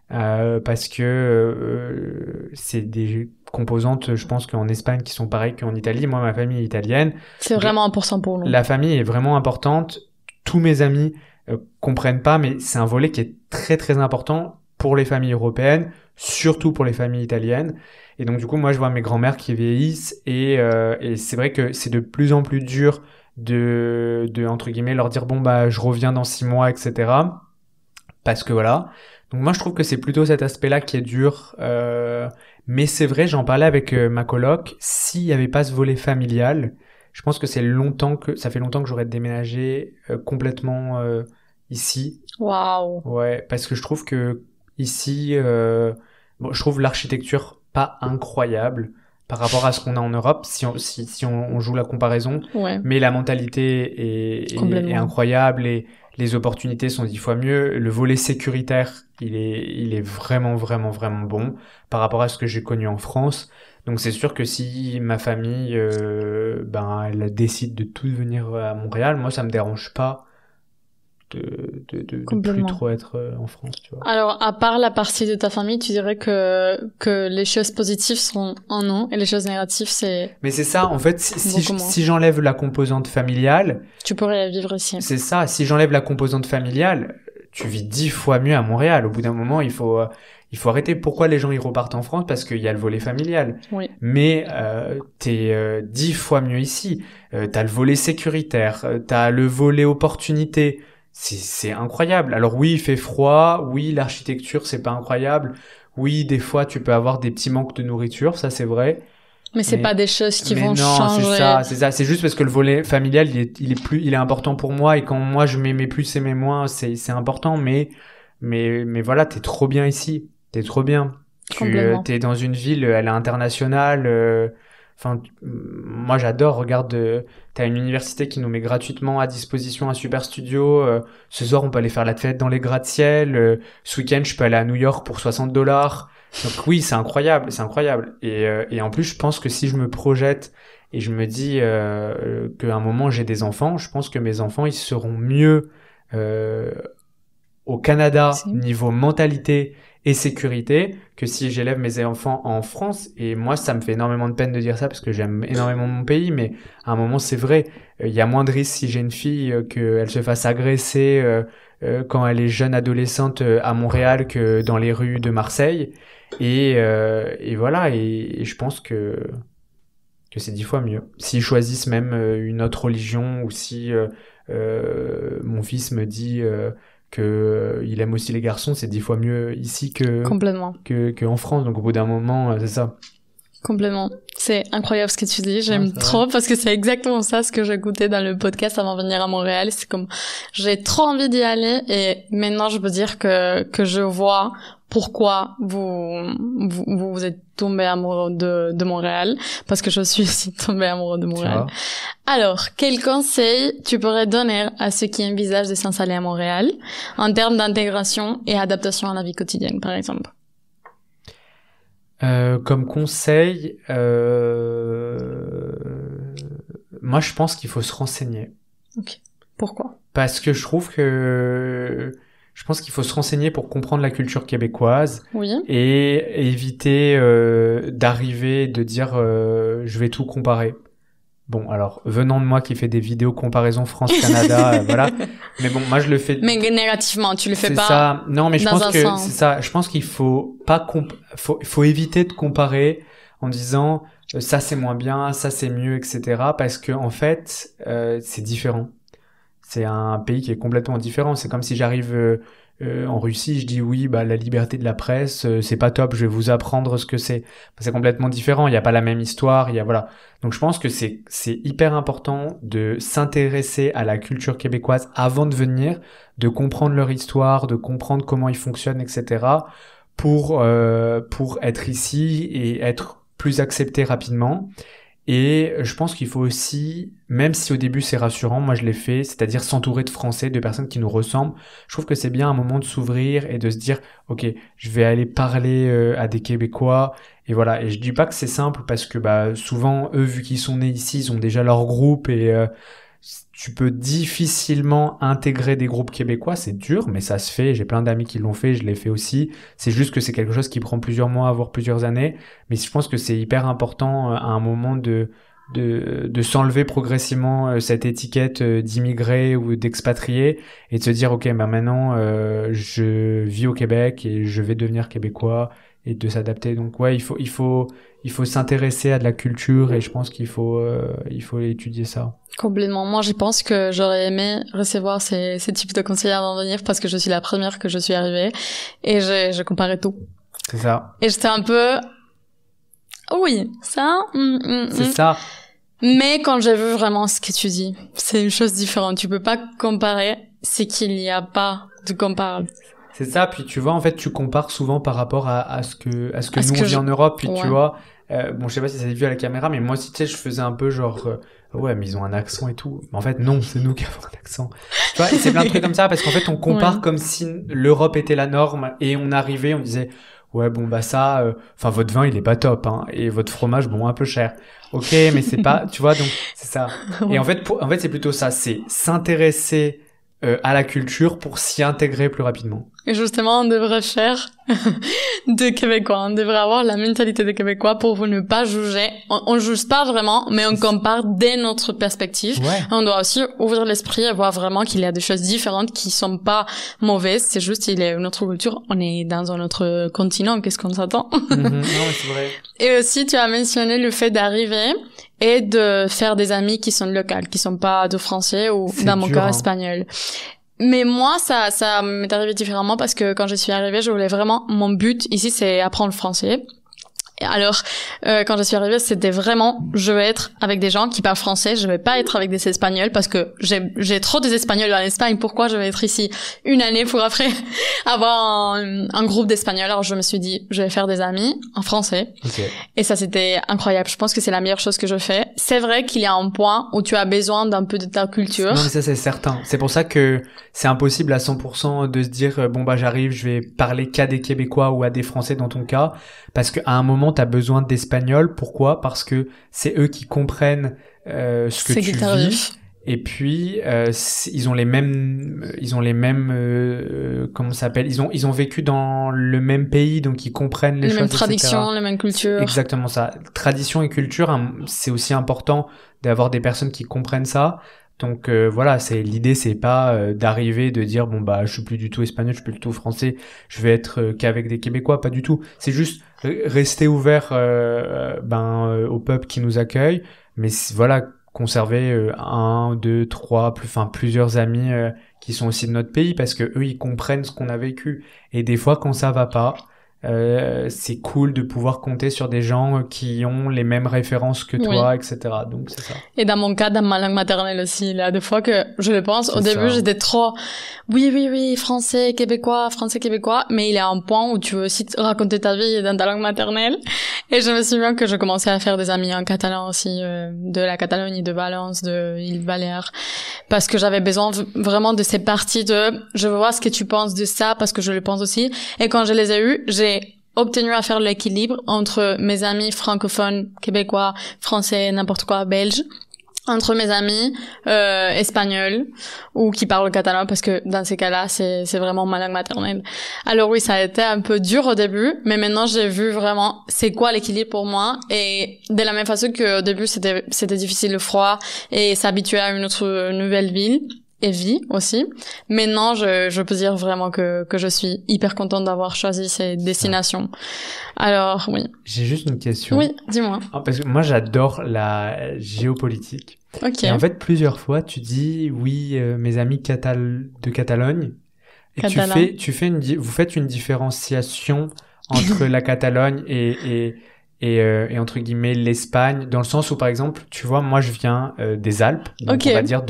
parce que c'est des composantes, je pense qu'en Espagne qui sont pareilles qu'en Italie. Moi, ma famille est italienne. C'est vraiment important pour nous. La famille est vraiment importante. Tous mes amis comprennent pas, mais c'est un volet qui est très très important pour les familles européennes, surtout pour les familles italiennes. Et donc du coup, moi, je vois mes grands-mères qui vieillissent et c'est vrai que c'est de plus en plus dur de entre guillemets leur dire bon je reviens dans 6 mois, etc. Parce que voilà. Donc moi je trouve que c'est plutôt cet aspect-là qui est dur. Mais c'est vrai, j'en parlais avec ma coloc. S'il y avait pas ce volet familial, je pense que ça fait longtemps que j'aurais déménagé complètement ici. Waouh. Ouais, parce que je trouve que ici, je trouve l'architecture pas incroyable par rapport à ce qu'on a en Europe, si on joue la comparaison. Ouais. Mais la mentalité est incroyable et les opportunités sont 10 fois mieux. Le volet sécuritaire, il est vraiment, vraiment, vraiment bon par rapport à ce que j'ai connu en France. Donc c'est sûr que si ma famille, elle décide de tous venir à Montréal, moi ça me dérange pas de plus trop être en France, tu vois. Alors, à part la partie de ta famille, tu dirais que les choses positives sont un non et les choses négatives, c'est... Mais c'est ça, en fait, si j'enlève la composante familiale... Tu pourrais vivre ici. C'est ça, si j'enlève la composante familiale, tu vis 10 fois mieux à Montréal. Au bout d'un moment, il faut arrêter. Pourquoi les gens ils repartent en France? Parce qu'il y a le volet familial. Oui. Mais t'es 10 fois mieux ici. T'as le volet sécuritaire, t'as le volet opportunité. C'est incroyable. Alors oui, il fait froid, oui, l'architecture, c'est pas incroyable. Oui, des fois, tu peux avoir des petits manques de nourriture, ça c'est vrai. Mais c'est pas des choses qui vont changer. C'est ça. C'est juste parce que le volet familial, il est important pour moi et quand moi je mets mes plus et mes moins, c'est important. Mais voilà, t'es trop bien ici. T'es trop bien. T'es dans une ville, elle est internationale. Enfin, moi j'adore. Regarde, t'as une université qui nous met gratuitement à disposition un super studio. Ce soir, on peut aller faire la fête dans les gratte-ciel. Ce week-end, je peux aller à New York pour $60. Donc oui, c'est incroyable, c'est incroyable. Et en plus, je pense que si je me projette et je me dis qu'à un moment j'ai des enfants, je pense que mes enfants ils seront mieux au Canada niveau mentalité et sécurité que si j'élève mes enfants en France. Et moi, ça me fait énormément de peine de dire ça parce que j'aime énormément mon pays, mais à un moment c'est vrai, il y a moins de risques si j'ai une fille qu'elle se fasse agresser quand elle est jeune adolescente à Montréal que dans les rues de Marseille. Et voilà, et je pense que c'est 10 fois mieux. S'ils choisissent même une autre religion ou si mon fils me dit que il aime aussi les garçons, c'est 10 fois mieux ici Complètement. que en France. Donc au bout d'un moment, c'est ça. Complètement. C'est incroyable ce que tu dis. J'aime trop parce que c'est exactement ça ce que j'écoutais dans le podcast avant de venir à Montréal. C'est comme, j'ai trop envie d'y aller et maintenant je peux dire que je vois pourquoi vous êtes tombé amoureux de Montréal, parce que je suis aussi tombée amoureux de Montréal. Alors, quel conseil tu pourrais donner à ceux qui envisagent de s'installer à Montréal en termes d'intégration et adaptation à la vie quotidienne, par exemple? Comme conseil, moi je pense qu'il faut se renseigner. Ok. Pourquoi? Parce que je pense qu'il faut se renseigner pour comprendre la culture québécoise. Oui. Et éviter d'arriver de dire je vais tout comparer. Bon, alors venant de moi qui fait des vidéos comparaison France-Canada, voilà. Mais bon, moi je le fais. Mais négativement, tu le fais pas. C'est ça. Non, mais je pense que sens. c'est ça. Je pense qu'il faut pas faut éviter de comparer en disant ça c'est moins bien, ça c'est mieux, etc. Parce que en fait, c'est différent. C'est un pays qui est complètement différent. C'est comme si j'arrive en Russie, je dis oui, bah la liberté de la presse, c'est pas top. Je vais vous apprendre ce que c'est. C'est complètement différent. Il y a pas la même histoire. Il y a voilà. Donc je pense que c'est hyper important de s'intéresser à la culture québécoise avant de venir, de comprendre leur histoire, de comprendre comment ils fonctionnent, etc. pour être ici et être plus accepté rapidement. Et je pense qu'il faut aussi, même si au début c'est rassurant, moi je l'ai fait, c'est-à-dire s'entourer de Français, de personnes qui nous ressemblent. Je trouve que c'est bien un moment de s'ouvrir et de se dire, ok, je vais aller parler à des Québécois. Et voilà, et je dis pas que c'est simple parce que bah souvent eux, vu qu'ils sont nés ici, ils ont déjà leur groupe et tu peux difficilement intégrer des groupes québécois, c'est dur, mais ça se fait. J'ai plein d'amis qui l'ont fait, je l'ai fait aussi. C'est juste que c'est quelque chose qui prend plusieurs mois, voire plusieurs années. Mais je pense que c'est hyper important à un moment de s'enlever progressivement cette étiquette d'immigré ou d'expatrié et de se dire ok, bah maintenant je vis au Québec et je vais devenir québécois et de s'adapter. Donc ouais, il faut s'intéresser à de la culture et je pense qu'il faut étudier ça. Complètement. Moi, je pense que j'aurais aimé recevoir ces types de conseils avant de venir parce que je suis la première que je suis arrivée et je comparais tout. C'est ça. Et j'étais un peu, oui, ça, c'est ça. Mais quand j'ai vu vraiment ce que tu dis, c'est une chose différente. Tu peux pas comparer ce qu'il n'y a pas de comparable. C'est ça, puis tu vois, en fait, tu compares souvent par rapport à ce que nous on vit en Europe, puis tu vois, bon, je sais pas si ça s'est vu à la caméra, mais moi aussi, tu sais, je faisais un peu genre, ouais, mais ils ont un accent et tout. Mais en fait, non, c'est nous qui avons un accent. Tu vois, et c'est plein de trucs comme ça, parce qu'en fait, on compare comme si l'Europe était la norme, et on arrivait, on disait, ouais, bon, bah ça, enfin, votre vin, il est pas top, hein, et votre fromage, bon, un peu cher. Ok, mais c'est pas, tu vois, donc, c'est ça. Et en fait, c'est plutôt ça, c'est s'intéresser à la culture pour s'y intégrer plus rapidement. Et justement, on devrait faire de Québécois. On devrait avoir la mentalité des Québécois pour ne pas juger. On juge pas vraiment, mais on compare dès notre perspective. Ouais. On doit aussi ouvrir l'esprit et voir vraiment qu'il y a des choses différentes qui sont pas mauvaises. C'est juste, il y a une autre culture. On est dans un autre continent. Qu'est-ce qu'on s'attend? Non, c'est vrai. Et aussi, tu as mentionné le fait d'arriver et de faire des amis qui sont locaux, qui sont pas de français ou dans mon cas espagnol. Mais moi, ça m'est arrivé différemment parce que quand je suis arrivée, je voulais vraiment, mon but ici, c'est apprendre le français. Alors, quand je suis arrivée, c'était vraiment, je veux être avec des gens qui parlent français, je vais pas être avec des Espagnols parce que j'ai trop des Espagnols en Espagne. Pourquoi je vais être ici une année pour après avoir un groupe d'Espagnols? Alors, je me suis dit, je vais faire des amis en français. Okay. Et ça, c'était incroyable. Je pense que c'est la meilleure chose que je fais. C'est vrai qu'il y a un point où tu as besoin d'un peu de ta culture. Non, mais ça, c'est certain. C'est pour ça que c'est impossible à 100% de se dire, bon, bah, j'arrive, je vais parler qu'à des Québécois ou à des Français dans ton cas. Parce qu'à un moment, t'as besoin d'Espagnol. Pourquoi? Parce que c'est eux qui comprennent ce que tu vis. Et puis ils ont les mêmes comment ça s'appelle, ils ont vécu dans le même pays, donc ils comprennent les choses, mêmes traditions, les mêmes cultures. Exactement ça. Tradition et culture, hein, c'est aussi important d'avoir des personnes qui comprennent ça. Donc voilà, l'idée, c'est pas d'arriver de dire bon bah je suis plus du tout espagnol, je suis plus du tout français, je vais être qu'avec des Québécois, pas du tout. C'est juste rester ouvert au peuple qui nous accueille, mais voilà, conserver un, deux, trois, plusieurs amis qui sont aussi de notre pays, parce que eux ils comprennent ce qu'on a vécu. Et des fois quand ça va pas, c'est cool de pouvoir compter sur des gens qui ont les mêmes références que toi, etc. Donc c'est ça. Et dans mon cas, dans ma langue maternelle aussi, il y a des fois que je le pense. Au début, j'étais trop oui, français, québécois, mais il y a un point où tu veux aussi raconter ta vie dans ta langue maternelle. Et je me souviens que je commençais à faire des amis en catalan aussi, de la Catalogne, de Valence, de îles Baléares, parce que j'avais besoin vraiment de ces parties de je veux voir ce que tu penses de ça, parce que je le pense aussi. Et quand je les ai eus, j'ai obtenu à faire l'équilibre entre mes amis francophones, québécois, français, n'importe quoi, belges, entre mes amis espagnols ou qui parlent catalan, parce que dans ces cas-là, c'est vraiment ma langue maternelle. Alors oui, ça a été un peu dur au début, mais maintenant j'ai vu vraiment c'est quoi l'équilibre pour moi. Et de la même façon qu'au début c'était difficile, le froid et s'habituer à une autre nouvelle ville et vie aussi. Maintenant, je peux dire vraiment que je suis hyper contente d'avoir choisi ces destinations. Alors, oui. J'ai juste une question. Oui, dis-moi. Parce que moi, j'adore la géopolitique. Ok. Et en fait, plusieurs fois, tu dis, oui, mes amis de Catalogne. Et vous faites une différenciation entre la Catalogne et entre guillemets l'Espagne, dans le sens où, par exemple, tu vois, moi, je viens des Alpes. Donc, on va dire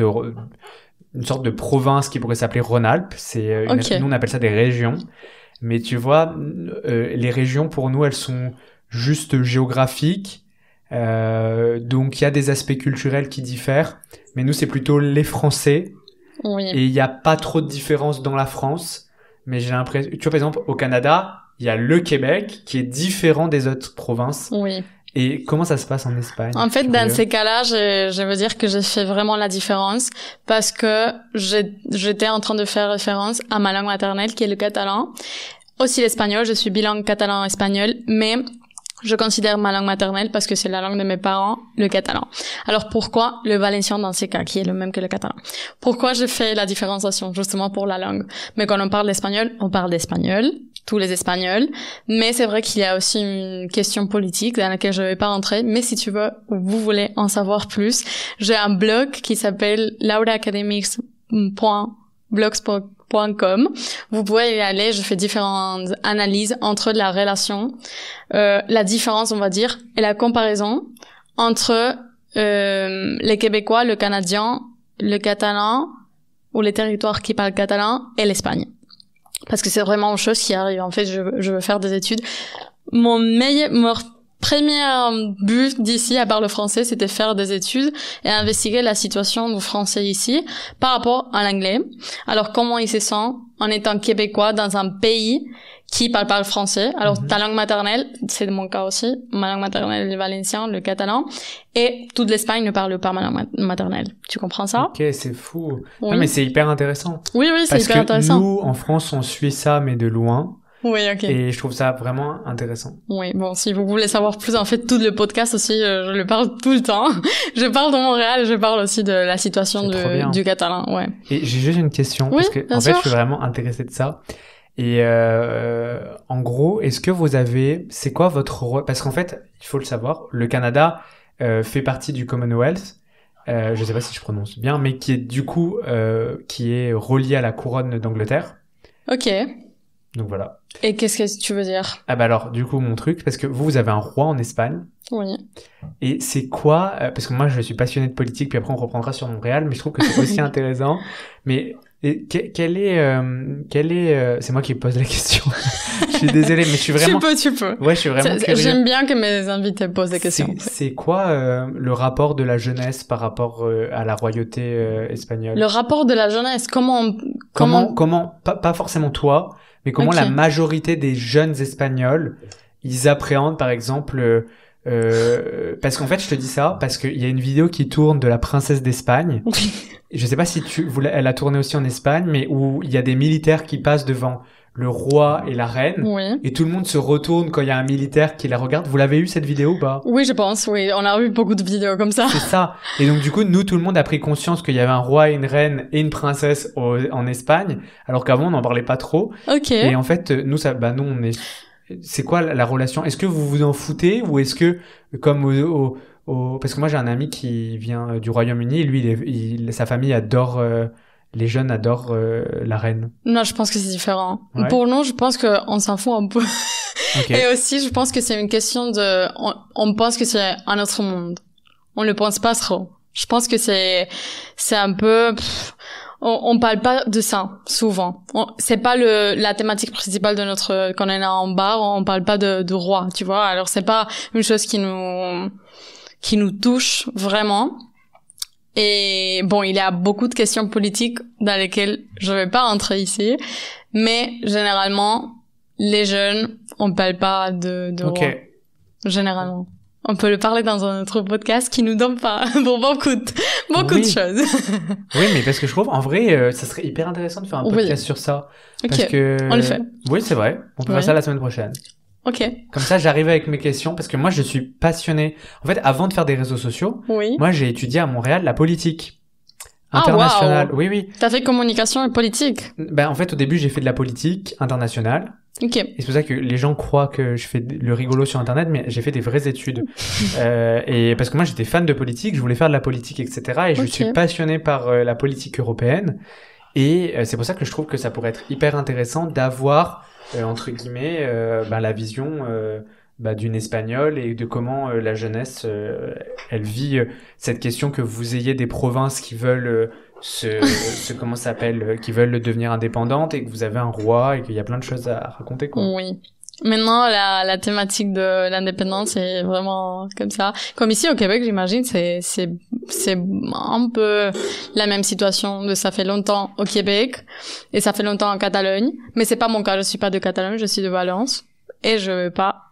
une sorte de province qui pourrait s'appeler Rhône-Alpes. Nous on appelle ça des régions. Mais tu vois, les régions pour nous elles sont juste géographiques. Donc il y a des aspects culturels qui diffèrent. Mais nous c'est plutôt les Français. Oui. Et il n'y a pas trop de différence dans la France. Mais j'ai l'impression, tu vois par exemple au Canada, il y a le Québec qui est différent des autres provinces. Oui. Et comment ça se passe en Espagne? En fait, dans ces cas-là, je veux dire que j'ai fait vraiment la différence parce que j'étais en train de faire référence à ma langue maternelle qui est le catalan. Aussi l'espagnol, je suis bilingue catalan-espagnol, mais je considère ma langue maternelle parce que c'est la langue de mes parents, le catalan. Alors pourquoi le valencien dans ces cas, qui est le même que le catalan? Pourquoi je fais la différenciation? Justement pour la langue. Mais quand on parle d'espagnol, on parle d'espagnol, tous les Espagnols, mais c'est vrai qu'il y a aussi une question politique dans laquelle je vais pas rentrer, mais si tu veux, vous voulez en savoir plus, j'ai un blog qui s'appelle lauraacademics.blogspot.com. Vous pouvez y aller, je fais différentes analyses entre la relation, la différence, on va dire, et la comparaison entre les Québécois, le Canadien, le Catalan, ou les territoires qui parlent catalan, et l'Espagne. Parce que c'est vraiment une chose qui arrive. En fait, je veux faire des études. Mon premier but d'ici, à part le français, c'était faire des études et investiguer la situation du français ici par rapport à l'anglais. Alors, comment il se sent en étant québécois dans un pays qui parle pas le français. Alors, ta langue maternelle, c'est mon cas aussi. Ma langue maternelle, le valencien, le catalan. Et toute l'Espagne ne parle pas ma langue maternelle. Tu comprends ça? Ok, c'est fou. Oui. Non, mais c'est hyper intéressant. Oui, c'est hyper intéressant. Parce que nous, en France, on suit ça, mais de loin. Oui, ok. Et je trouve ça vraiment intéressant. Oui, bon, si vous voulez savoir plus, en fait, tout le podcast aussi, je le parle tout le temps. Je parle de Montréal, je parle aussi de la situation du catalan, ouais. Et j'ai juste une question, parce que, en fait, je suis vraiment intéressé de ça. Et en gros, est-ce que vous avez... C'est quoi votre rôle? Parce qu'en fait, il faut le savoir, le Canada fait partie du Commonwealth. Je sais pas si je prononce bien, mais qui est du coup qui est relié à la couronne d'Angleterre. Ok. Donc voilà. Et qu'est-ce que tu veux dire? Ah bah alors, du coup, mon truc, parce que vous avez un roi en Espagne. Oui. Et c'est quoi, parce que moi je suis passionné de politique, puis après on reprendra sur Montréal, mais je trouve que c'est aussi intéressant. Mais quel est, c'est moi qui pose la question. Je suis désolé, mais je suis vraiment... Tu peux. Ouais, je suis vraiment curieux. J'aime bien que mes invités posent des questions. C'est quoi le rapport de la jeunesse par rapport à la royauté espagnole? Le rapport de la jeunesse, comment pas forcément toi, mais comment la majorité des jeunes Espagnols, ils appréhendent par exemple... parce qu'en fait, je te dis ça parce qu'il y a une vidéo qui tourne de la princesse d'Espagne. Je sais pas si elle a tourné aussi en Espagne, mais où il y a des militaires qui passent devant le roi et la reine, et tout le monde se retourne quand il y a un militaire qui la regarde. Vous l'avez eu cette vidéo ou pas? Oui, je pense, oui. On a vu beaucoup de vidéos comme ça. C'est ça. Et donc du coup, nous, tout le monde a pris conscience qu'il y avait un roi et une reine et une princesse en Espagne, alors qu'avant, on n'en parlait pas trop. Ok. Et en fait, nous, on est... C'est quoi la relation? Est-ce que vous vous en foutez ou est-ce que, comme parce que moi j'ai un ami qui vient du Royaume-Uni, et lui, sa famille adore, les jeunes adorent la reine. Non, je pense que c'est différent. Ouais. Pour nous, je pense qu'on s'en fout un peu. Okay. Et aussi, je pense que c'est une question de... On pense que c'est un autre monde. On le pense pas trop. Je pense que c'est un peu... On parle pas de ça souvent. C'est pas la thématique principale de notre quand on est en bar. On parle pas de roi, tu vois. Alors c'est pas une chose qui nous touche vraiment. Et bon, il y a beaucoup de questions politiques dans lesquelles je vais pas entrer ici, mais généralement les jeunes, on parle pas de roi. Généralement. On peut le parler dans un autre podcast qui nous donne pas pour beaucoup de choses. Oui, mais parce que je trouve, en vrai, ça serait hyper intéressant de faire un podcast sur ça. Parce que... on le fait. Oui, c'est vrai. On peut faire ça la semaine prochaine. Ok. Comme ça, j'arrive avec mes questions parce que moi, je suis passionné. En fait, avant de faire des réseaux sociaux, moi, j'ai étudié à Montréal la politique internationale. Wow. Oui. T'as fait communication et politique? En fait, au début, j'ai fait de la politique internationale. Ok. Et c'est pour ça que les gens croient que je fais le rigolo sur Internet, mais j'ai fait des vraies études. Et parce que moi, j'étais fan de politique, je voulais faire de la politique, etc. Et je suis passionné par la politique européenne. Et c'est pour ça que je trouve que ça pourrait être hyper intéressant d'avoir, entre guillemets, la vision d'une Espagnole et de comment la jeunesse, elle vit cette question que vous ayez des provinces qui veulent... comment ça s'appelle, qui veulent devenir indépendantes et que vous avez un roi et qu'il y a plein de choses à raconter, quoi. Oui. Maintenant, la thématique de l'indépendance est vraiment comme ça. Comme ici au Québec, j'imagine, c'est un peu la même situation de ça fait longtemps au Québec et ça fait longtemps en Catalogne. Mais c'est pas mon cas, je suis pas de Catalogne, je suis de Valence et je veux pas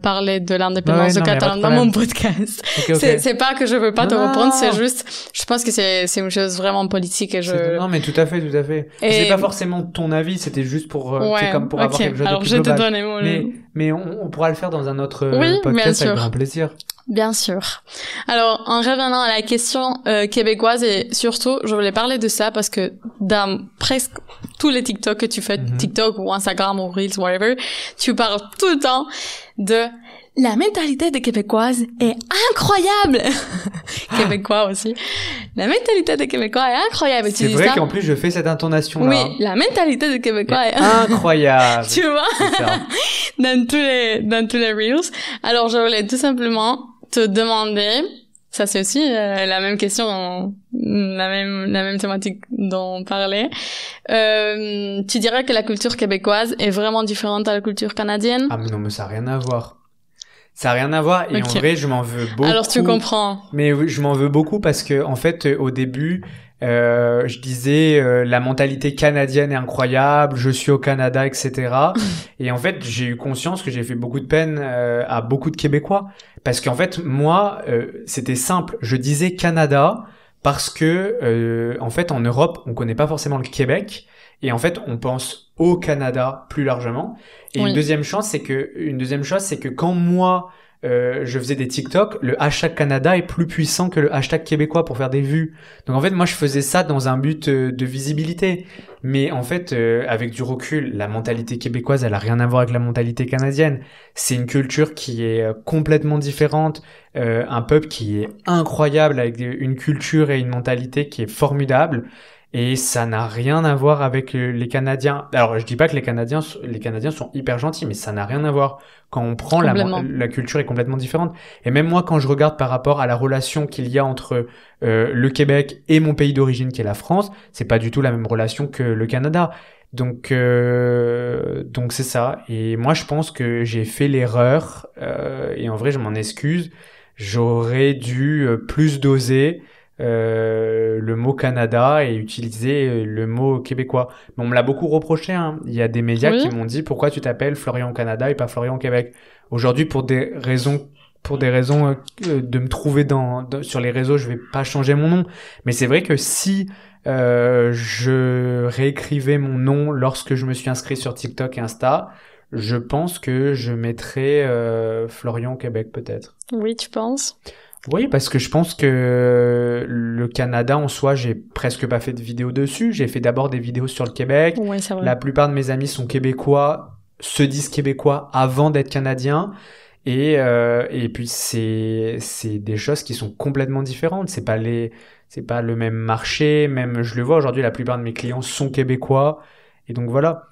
parler de l'indépendance de Catalogne dans mon podcast. Okay. C'est pas que je veux pas te reprendre, c'est juste, je pense que c'est une chose vraiment politique et Non, mais tout à fait. Et... C'est pas forcément ton avis, c'était juste pour, comme pour avoir quelque chose de plus global. Alors, je te donne mais on pourra le faire dans un autre bien podcast avec sûr. grand plaisir. Bien sûr. Alors, en revenant à la question québécoise, et surtout, je voulais parler de ça parce que dans presque tous les TikTok que tu fais, TikTok ou Instagram ou Reels, whatever, tu parles tout le temps de la mentalité des Québécoises est incroyable. Québécois aussi. La mentalité des Québécois est incroyable. C'est vrai qu'en plus je fais cette intonation-là. Oui, la mentalité des Québécois est incroyable. Tu vois? C'est ça. dans tous les Reels. Alors, je voulais tout simplement te demander, ça c'est aussi la même question, la même thématique dont on parlait. Tu dirais que la culture québécoise est vraiment différente à la culture canadienne? Ah mais non, mais ça n'a rien à voir. Ça a rien à voir et en vrai, je m'en veux beaucoup. Alors tu comprends. Mais oui, je m'en veux beaucoup parce que en fait, au début, je disais la mentalité canadienne est incroyable, je suis au Canada, etc. Et en fait, j'ai eu conscience que j'ai fait beaucoup de peine à beaucoup de Québécois parce qu'en fait, moi, c'était simple. Je disais Canada parce que en fait, en Europe, on connaît pas forcément le Québec. Et en fait, on pense au Canada plus largement. Et une deuxième chose, c'est que quand moi, je faisais des TikTok, le hashtag Canada est plus puissant que le hashtag québécois pour faire des vues. Donc en fait, moi, je faisais ça dans un but de visibilité. Mais en fait, avec du recul, la mentalité québécoise, elle a rien à voir avec la mentalité canadienne. C'est une culture qui est complètement différente, un peuple qui est incroyable, avec une culture et une mentalité qui est formidable. Et ça n'a rien à voir avec les Canadiens. Alors, je dis pas que les Canadiens sont hyper gentils, mais ça n'a rien à voir. Quand on prend la culture est complètement différente. Et même moi, quand je regarde par rapport à la relation qu'il y a entre le Québec et mon pays d'origine, qui est la France, c'est pas du tout la même relation que le Canada. Donc c'est ça. Et moi, je pense que j'ai fait l'erreur. Et en vrai, je m'en excuse. J'aurais dû plus doser le mot Canada et utiliser le mot québécois. Mais on me l'a beaucoup reproché, hein. Il y a des médias qui m'ont dit pourquoi tu t'appelles Florian Canada et pas Florian Québec. Aujourd'hui, pour des raisons de me trouver sur les réseaux, je vais pas changer mon nom. Mais c'est vrai que si je réécrivais mon nom lorsque je me suis inscrit sur TikTok et Insta, je pense que je mettrais Florian Québec peut-être. Oui, tu penses? Oui, parce que je pense que le Canada en soi, j'ai presque pas fait de vidéos dessus. J'ai fait d'abord des vidéos sur le Québec. Oui, c'est vrai. La plupart de mes amis sont québécois, se disent québécois avant d'être canadiens. Et puis c'est des choses qui sont complètement différentes. C'est pas le même marché. Même je le vois aujourd'hui, la plupart de mes clients sont québécois. Et donc voilà.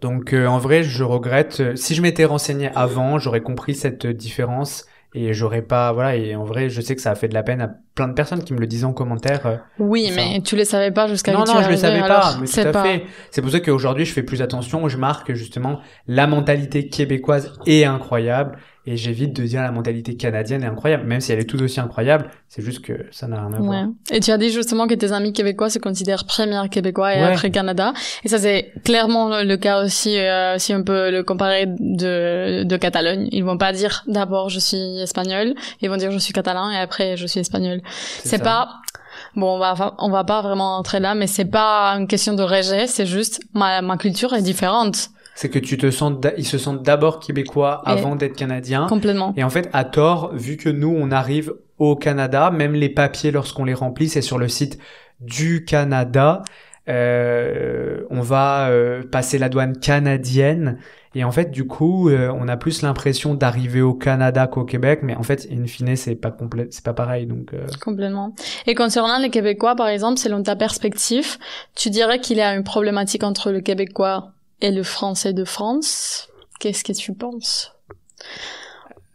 Donc en vrai, je regrette. Si je m'étais renseigné avant, j'aurais compris cette différence. Et j'aurais pas, voilà, et en vrai, je sais que ça a fait de la peine à plein de personnes qui me le disaient en commentaire. Oui, mais tu le savais pas jusqu'à Non, je le savais pas, mais tout à fait. C'est pour ça qu'aujourd'hui, je fais plus attention, je marque justement la mentalité québécoise est incroyable, et j'évite de dire la mentalité canadienne est incroyable, même si elle est tout aussi incroyable, c'est juste que ça n'a rien à voir. Et tu as dit justement que tes amis québécois se considèrent première québécois et après Canada, et ça c'est clairement le cas aussi, si on peut le comparer de Catalogne. Ils vont pas dire d'abord je suis espagnol, ils vont dire je suis catalan et après je suis espagnol. C'est pas, bon, on va pas vraiment entrer là, mais c'est pas une question de rejet, c'est juste ma culture est différente. C'est que ils se sentent d'abord québécois avant d'être canadiens. Complètement. Et en fait, à tort, vu que nous, on arrive au Canada, même les papiers, lorsqu'on les remplit, c'est sur le site du Canada. On va passer la douane canadienne. Et en fait, du coup, on a plus l'impression d'arriver au Canada qu'au Québec. Mais en fait, in fine, c'est pas pareil. Donc, Complètement. Et concernant les Québécois, par exemple, selon ta perspective, tu dirais qu'il y a une problématique entre le Québécois et le français de France? Qu'est-ce que tu penses?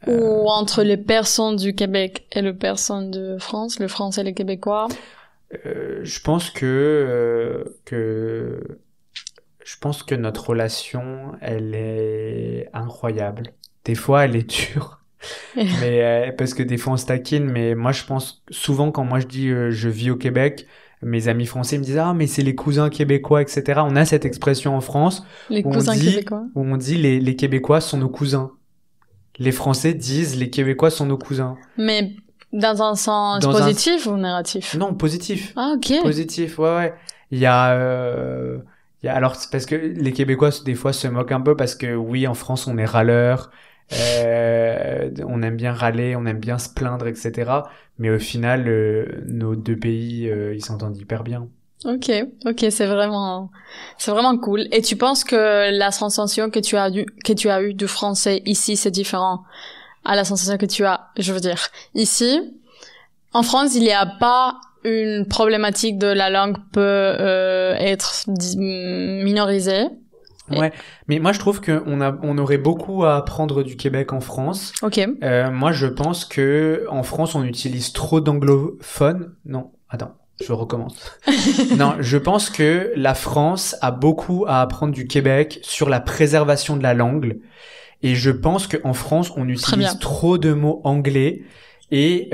Ou entre les personnes du Québec et les personnes de France, le français et les Québécois? Je pense que notre relation, elle est incroyable. Des fois, elle est dure. Mais parce que des fois on se taquine, mais moi je pense souvent quand moi je dis je vis au Québec, mes amis français me disent ah mais c'est les cousins québécois, etc. On a cette expression en France les cousins québécois, où on dit les Québécois sont nos cousins. Les Français disent les Québécois sont nos cousins. Mais dans un sens positif ou négatif? Non, positif. Ah ok. Positif, ouais. Il y a alors c'est parce que les Québécois des fois se moquent un peu parce que oui en France on est râleurs. On aime bien râler, on aime bien se plaindre, etc. Mais au final, nos deux pays, ils s'entendent hyper bien. Ok, c'est vraiment cool. Et tu penses que la sensation que tu as eu du français ici, c'est différent à la sensation que tu as, je veux dire, ici, en France, il n'y a pas une problématique de la langue peut être minorisée. Ouais, mais moi je trouve que on aurait beaucoup à apprendre du Québec en France. Ok. Moi je pense que en France on utilise trop d'anglophones. Non, attends, je recommence. Non, je pense que la France a beaucoup à apprendre du Québec sur la préservation de la langue. Et je pense qu'en France on utilise trop de mots anglais et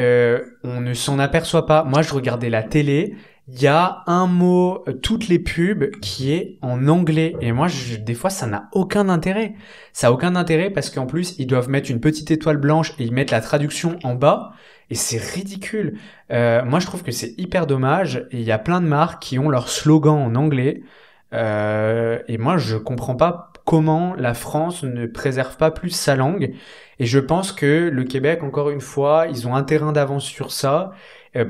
on ne s'en aperçoit pas. Moi je regardais la télé. Il y a un mot, toutes les pubs, qui est en anglais. Et moi, des fois, ça n'a aucun intérêt. Ça a aucun intérêt parce qu'en plus, ils doivent mettre une petite étoile blanche et ils mettent la traduction en bas. Et c'est ridicule. Moi, je trouve que c'est hyper dommage. Et il y a plein de marques qui ont leur slogan en anglais. Et moi, je comprends pas comment la France ne préserve pas plus sa langue. Et je pense que le Québec, encore une fois, ils ont un terrain d'avance sur ça.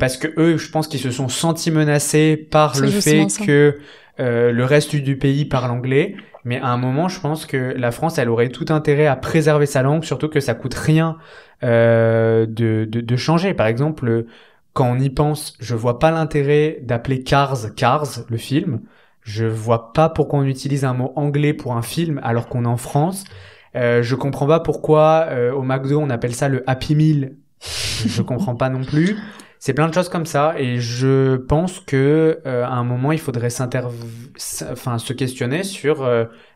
Parce que eux, je pense qu'ils se sont sentis menacés par le fait que le reste du pays parle anglais. Mais à un moment, je pense que la France, elle aurait tout intérêt à préserver sa langue, surtout que ça coûte rien de changer. Par exemple, quand on y pense, je vois pas l'intérêt d'appeler Cars, le film. Je vois pas pourquoi on utilise un mot anglais pour un film alors qu'on est en France. Je comprends pas pourquoi au McDo on appelle ça le Happy Meal. Je comprends pas non plus. C'est plein de choses comme ça et je pense que à un moment il faudrait se questionner sur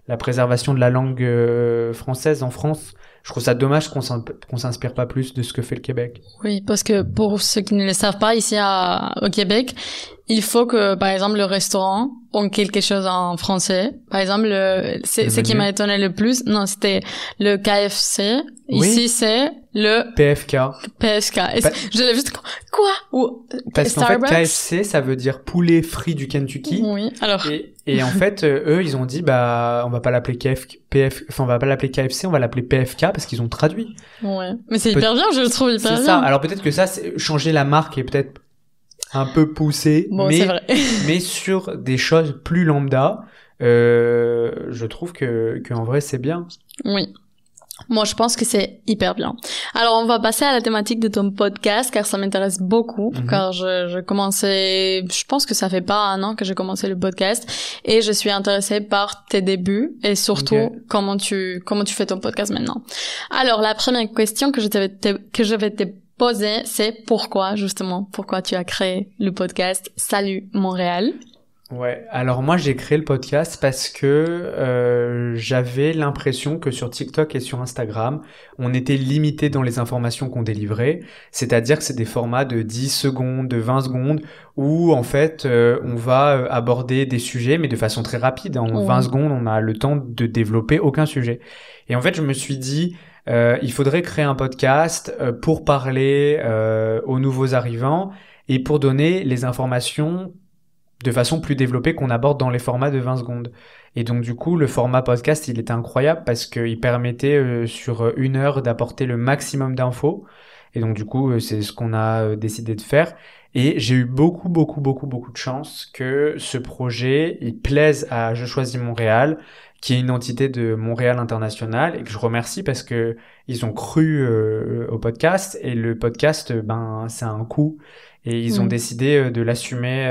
la préservation de la langue française en France. Je trouve ça dommage qu'on s'inspire pas plus de ce que fait le Québec. Oui, parce que pour ceux qui ne le savent pas, ici au Québec, il faut que, par exemple, le restaurant ait quelque chose en français. Par exemple, ce qui m'a étonné le plus, non, c'était le KFC. Oui. Ici, c'est le PFK. Je l'ai juste quoi? Ou parce qu'en fait, Starbucks? KFC, ça veut dire poulet frit du Kentucky. Oui, alors. Et en fait, eux, ils ont dit, on va pas l'appeler on va pas l'appeler KFC, on va l'appeler PFK parce qu'ils ont traduit. Ouais. Mais c'est hyper bien, je le trouve hyper bien. C'est ça. Alors peut-être que ça, changer la marque est peut-être un peu poussé. Bon, mais, c'est vrai. mais sur des choses plus lambda, je trouve que en vrai, c'est bien. Oui. Moi, je pense que c'est hyper bien. Alors, on va passer à la thématique de ton podcast, car ça m'intéresse beaucoup, car je pense que ça fait pas 1 an que j'ai commencé le podcast, et je suis intéressée par tes débuts, et surtout, comment tu fais ton podcast maintenant. Alors, la première question que je vais te poser, c'est pourquoi tu as créé le podcast Salut Montréal? Ouais, alors moi j'ai créé le podcast parce que j'avais l'impression que sur TikTok et sur Instagram, on était limité dans les informations qu'on délivrait, c'est-à-dire que c'est des formats de 10 secondes, de 20 secondes, où en fait on va aborder des sujets, mais de façon très rapide. En 20 secondes, on a le temps de développer aucun sujet. Et en fait, je me suis dit, il faudrait créer un podcast pour parler aux nouveaux arrivants et pour donner les informations de façon plus développée qu'on aborde dans les formats de 20 secondes. Et donc du coup, le format podcast, il était incroyable parce qu'il permettait sur 1 heure d'apporter le maximum d'infos. Et donc du coup, c'est ce qu'on a décidé de faire. Et j'ai eu beaucoup de chance que ce projet, il plaise à Je choisis Montréal, qui est une entité de Montréal International, et que je remercie parce que ils ont cru au podcast, et le podcast, c'est un coût. Et ils ont décidé de l'assumer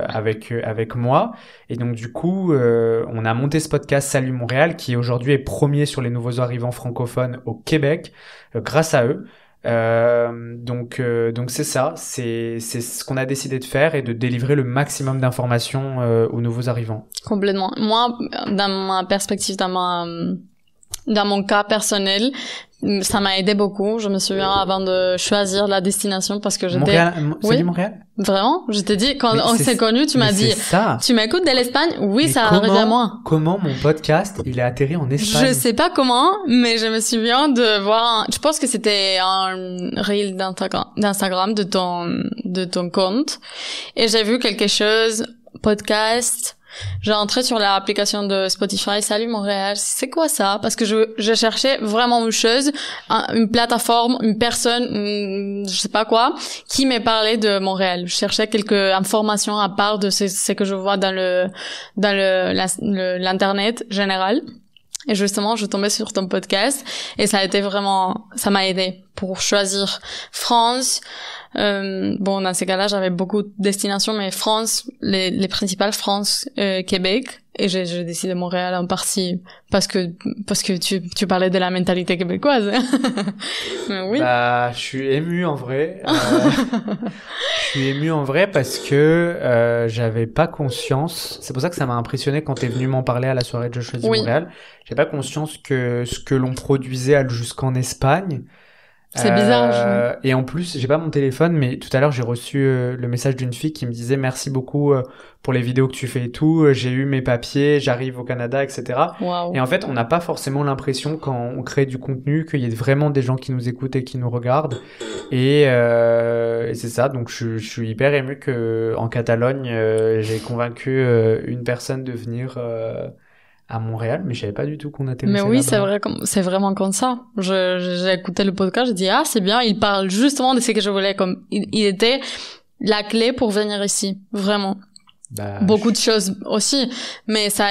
avec moi. Et donc du coup, on a monté ce podcast Salut Montréal, qui aujourd'hui est premier sur les nouveaux arrivants francophones au Québec, grâce à eux. Donc c'est ça, c'est ce qu'on a décidé de faire, et de délivrer le maximum d'informations aux nouveaux arrivants. Complètement. Moi, dans ma perspective, dans mon cas personnel, ça m'a aidé beaucoup. Je me souviens avant de choisir la destination, parce que j'étais... Montréal, Salut Montréal? Vraiment? Je t'ai dit, quand on s'est connus, tu m'as dit, tu m'écoutes de l'Espagne? Oui, mais ça arrive à moi. Comment mon podcast, il a atterri en Espagne? Je sais pas comment, mais je me souviens de voir je pense que c'était un reel d'Instagram de ton compte. Et j'ai vu quelque chose, podcast. J'ai entré sur l'application de Spotify, Salut Montréal, c'est quoi ça? Parce que je cherchais vraiment une chose, une plateforme, une personne, je sais pas quoi, qui m'ait parlé de Montréal. Je cherchais quelques informations à part de ce que je vois dans l'internet général. Et justement, je tombais sur ton podcast, et ça m'a aidé pour choisir France. Dans ces cas-là, j'avais beaucoup de destinations, mais France, les principales, France, Québec, et j'ai décidé Montréal en partie parce que tu parlais de la mentalité québécoise. Mais oui. Je suis ému en vrai. Je suis ému en vrai parce que j'avais pas conscience. C'est pour ça que ça m'a impressionné quand t'es venu m'en parler à la soirée de Je choisis Montréal. J'avais pas conscience que ce que l'on produisait jusqu'en Espagne. C'est bizarre. Et en plus, j'ai pas mon téléphone, mais tout à l'heure j'ai reçu le message d'une fille qui me disait merci beaucoup pour les vidéos que tu fais et tout. J'ai eu mes papiers, j'arrive au Canada, etc. Wow. Et en fait, on n'a pas forcément l'impression quand on crée du contenu qu'il y ait vraiment des gens qui nous écoutent et qui nous regardent. Et c'est ça. Donc je suis hyper ému que en Catalogne, j'ai convaincu une personne de venir à Montréal, mais je savais pas du tout qu'on atterrissait là-bas. Mais oui, c'est vraiment comme ça. J'ai écouté le podcast, j'ai dit, c'est bien, il parle justement de ce que je voulais, comme, il était la clé pour venir ici. Vraiment. Beaucoup de choses aussi. Mais ça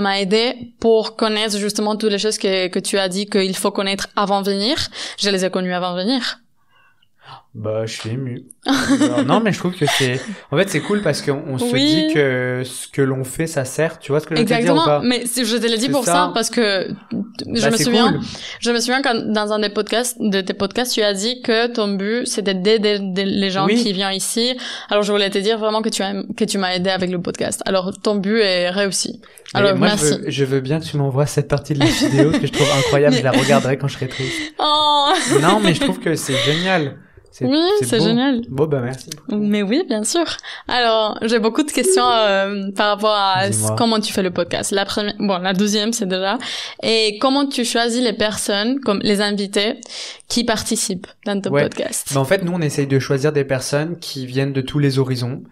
m'a aidé pour connaître justement toutes les choses que tu as dit qu'il faut connaître avant de venir. Je les ai connues avant de venir. Bah, je suis ému. Alors, non, mais je trouve que en fait, c'est cool parce qu'on se dit que ce que l'on fait, ça sert. Tu vois ce que je veux te dire ou pas? Mais je te l'ai dit pour ça parce que je me souviens quand dans un de tes podcasts, tu as dit que ton but, c'était d'aider les gens qui viennent ici. Alors, je voulais te dire vraiment que tu m'as aidé avec le podcast. Alors, ton but est réussi. Alors, moi, merci. Je veux bien que tu m'envoies cette partie de la vidéo que je trouve incroyable. Je la regarderai quand je serai triste. Oh! Non, mais je trouve que c'est génial. C'est génial. Bon, bah, merci. Mais oui, bien sûr. Alors, j'ai beaucoup de questions par rapport à comment tu fais le podcast. La deuxième, c'est déjà. Et comment tu choisis les personnes, comme les invités, qui participent dans ton podcast? Bah, en fait, nous, on essaye de choisir des personnes qui viennent de tous les horizons.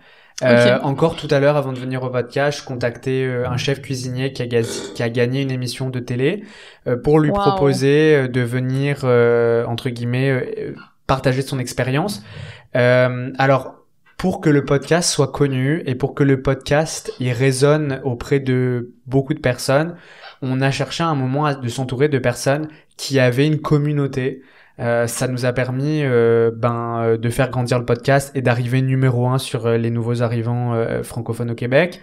Encore tout à l'heure, avant de venir au podcast, je contactais un chef cuisinier qui a gagné une émission de télé pour lui proposer de venir, entre guillemets, partager son expérience. Alors, pour que le podcast soit connu et pour que le podcast il résonne auprès de beaucoup de personnes, on a cherché à un moment de s'entourer de personnes qui avaient une communauté. Ça nous a permis de faire grandir le podcast et d'arriver numéro 1 sur les nouveaux arrivants francophones au Québec.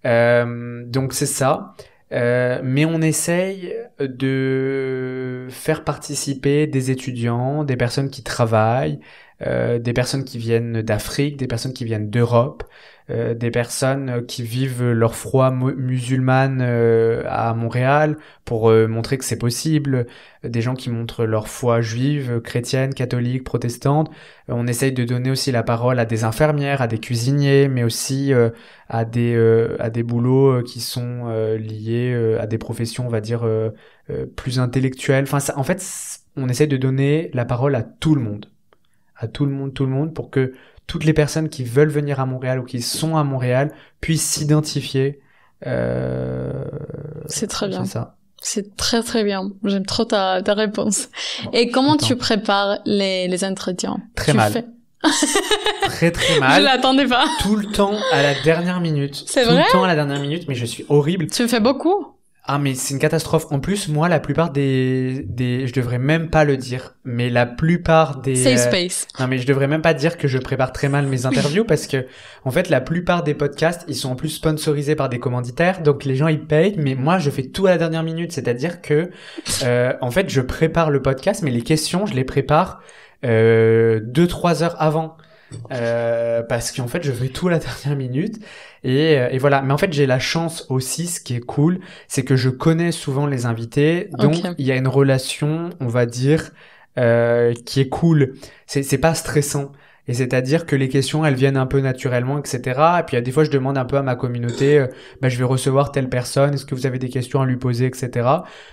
Donc c'est ça. Mais on essaye de faire participer des étudiants, des personnes qui travaillent, des personnes qui viennent d'Afrique, des personnes qui viennent d'Europe, des personnes qui vivent leur foi musulmane à Montréal pour montrer que c'est possible, des gens qui montrent leur foi juive, chrétienne, catholique, protestante. On essaye de donner aussi la parole à des infirmières, à des cuisiniers, mais aussi à des boulots qui sont liés à des professions, on va dire, plus intellectuelles. Enfin, en fait, on essaye de donner la parole à tout le monde. À tout le monde, pour que toutes les personnes qui veulent venir à Montréal ou qui sont à Montréal puissent s'identifier. C'est très bien. C'est ça. C'est très très bien. J'aime trop ta réponse. Bon, et comment tu prépares les entretiens? Très mal. Très très mal. Je l'attendais pas. Tout le temps à la dernière minute. C'est vrai? Tout le temps à la dernière minute, mais je suis horrible. Tu me fais beaucoup? Ah, mais c'est une catastrophe. En plus, moi, la plupart je devrais même pas le dire, mais la plupart des... Safe space. Non, mais je devrais même pas dire que je prépare très mal mes interviews parce que, en fait, la plupart des podcasts, ils sont en plus sponsorisés par des commanditaires, donc les gens, ils payent, mais moi, je fais tout à la dernière minute, c'est-à-dire que, en fait, je prépare le podcast, mais les questions, je les prépare 2-3 heures avant. Parce qu'en fait je fais tout à la dernière minute et voilà. Mais en fait j'ai la chance aussi, ce qui est cool, c'est que je connais souvent les invités, donc il y a une relation, on va dire, qui est cool. C'est pas stressant. Et c'est-à-dire que les questions, elles viennent un peu naturellement, etc. Et puis, des fois, je demande un peu à ma communauté, je vais recevoir telle personne, est-ce que vous avez des questions à lui poser, etc.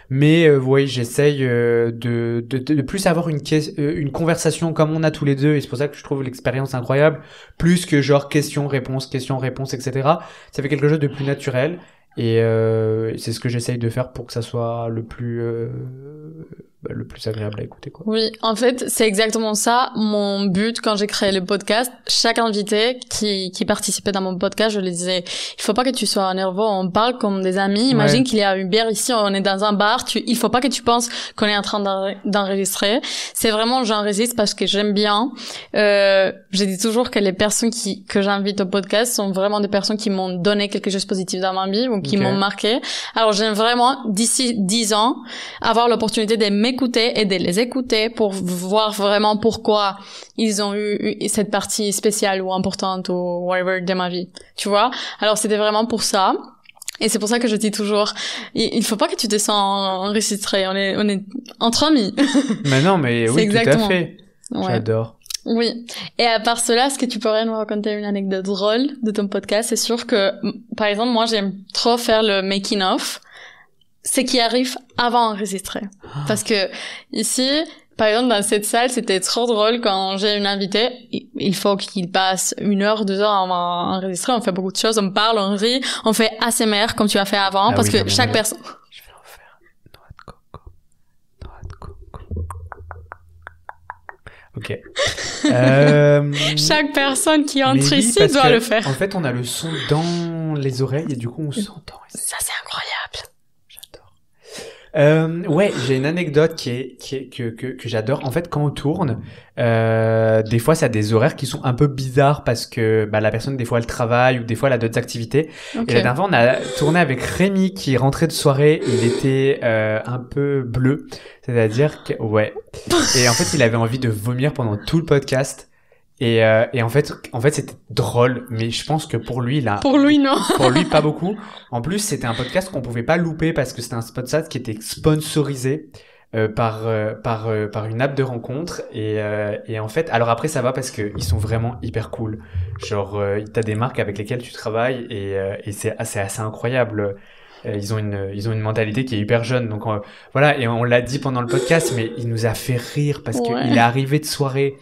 Mais, oui, j'essaye de plus avoir une conversation comme on a tous les deux, et c'est pour ça que je trouve l'expérience incroyable, plus que genre question-réponse, etc. Ça fait quelque chose de plus naturel. Et c'est ce que j'essaye de faire pour que ça soit le plus agréable à écouter, quoi. Oui, en fait, c'est exactement ça. Mon but quand j'ai créé le podcast, chaque invité qui participait dans mon podcast, je lui disais, il faut pas que tu sois nerveux, on parle comme des amis. Imagine qu'il y a une bière ici, on est dans un bar, il faut pas que tu penses qu'on est en train d'enregistrer. C'est vraiment, j'enregistre parce que j'aime bien. Je dis toujours que les personnes que j'invite au podcast sont vraiment des personnes qui m'ont donné quelque chose de positif dans ma vie ou qui m'ont marqué. Alors, j'aime vraiment, d'ici 10 ans, avoir l'opportunité de m'écouter et de les écouter pour voir vraiment pourquoi ils ont eu cette partie spéciale ou importante ou whatever de ma vie. Tu vois? Alors, c'était vraiment pour ça. Et c'est pour ça que je dis toujours, il faut pas que tu te sens enregistré. On est entre amis. Mais non, mais oui, exactement. Tout à fait. Ouais. J'adore. Oui. Et à part cela, est-ce que tu pourrais nous raconter une anecdote drôle de ton podcast? C'est sûr que, par exemple, moi, j'aime trop faire le making of. C'est qui arrive avant d'enregistrer. Parce que ici, par exemple, dans cette salle, c'était trop drôle quand j'ai une invitée. Il faut qu'il passe 1 heure, 2 heures avant d'enregistrer. On fait beaucoup de choses. On parle, on rit, on fait ASMR comme tu as fait avant. Parce que chaque personne... Je vais en faire noix de coco. Noix de coco. Ok. Chaque personne qui entre ici doit le faire. En fait, on a le son dans les oreilles et du coup, on s'entend. Ça, c'est incroyable. Ouais, j'ai une anecdote que j'adore. En fait, quand on tourne, des fois, ça a des horaires qui sont un peu bizarres parce que bah, la personne, des fois, elle travaille ou des fois, elle a d'autres activités. Ok. Et la dernière fois, on a tourné avec Rémi qui est rentré de soirée. Il était un peu bleu, c'est-à-dire que ouais. Et en fait, il avait envie de vomir pendant tout le podcast. Et en fait, c'était drôle, mais je pense que pour lui, Pour lui, non. pour lui, pas beaucoup. En plus, c'était un podcast qu'on pouvait pas louper parce que c'était un podcast qui était sponsorisé par une app de rencontre. Et en fait, alors après, ça va parce que ils sont vraiment hyper cool. Genre, t'as des marques avec lesquelles tu travailles et c'est assez incroyable. Ils ont une mentalité qui est hyper jeune. Donc voilà, et on l'a dit pendant le podcast, mais il nous a fait rire parce Ouais. qu'il est arrivé de soirée.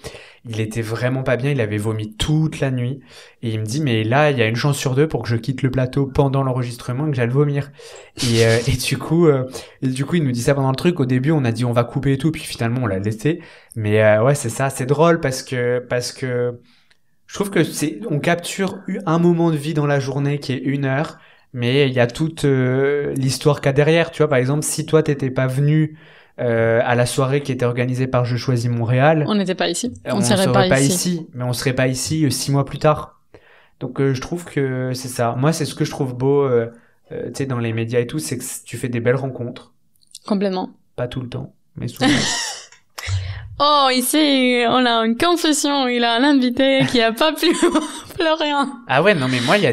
Il était vraiment pas bien, il avait vomi toute la nuit. Et il me dit, mais là, il y a une chance sur deux pour que je quitte le plateau pendant l'enregistrement et que j'aille vomir. Et du coup, il nous dit ça pendant le truc. Au début, on a dit, on va couper et tout, puis finalement, on l'a laissé. Mais ouais, c'est ça, c'est drôle parce que je trouve que on capture un moment de vie dans la journée qui est 1 heure, mais il y a toute l'histoire qu'il y a derrière. Tu vois, par exemple, si toi, t'étais pas venu à la soirée qui était organisée par Je choisis Montréal, On n'était pas ici. On on serait serait pas pas ici. ici, mais on serait pas ici 6 mois plus tard. Donc je trouve que c'est ça. Moi, c'est ce que je trouve beau, tu sais, dans les médias et tout, c'est que tu fais des belles rencontres. Complètement. Pas tout le temps, mais souvent. Oh, ici, on a une confession. Il a un invité qui a pas pu Florian. Ah ouais, non mais moi, il y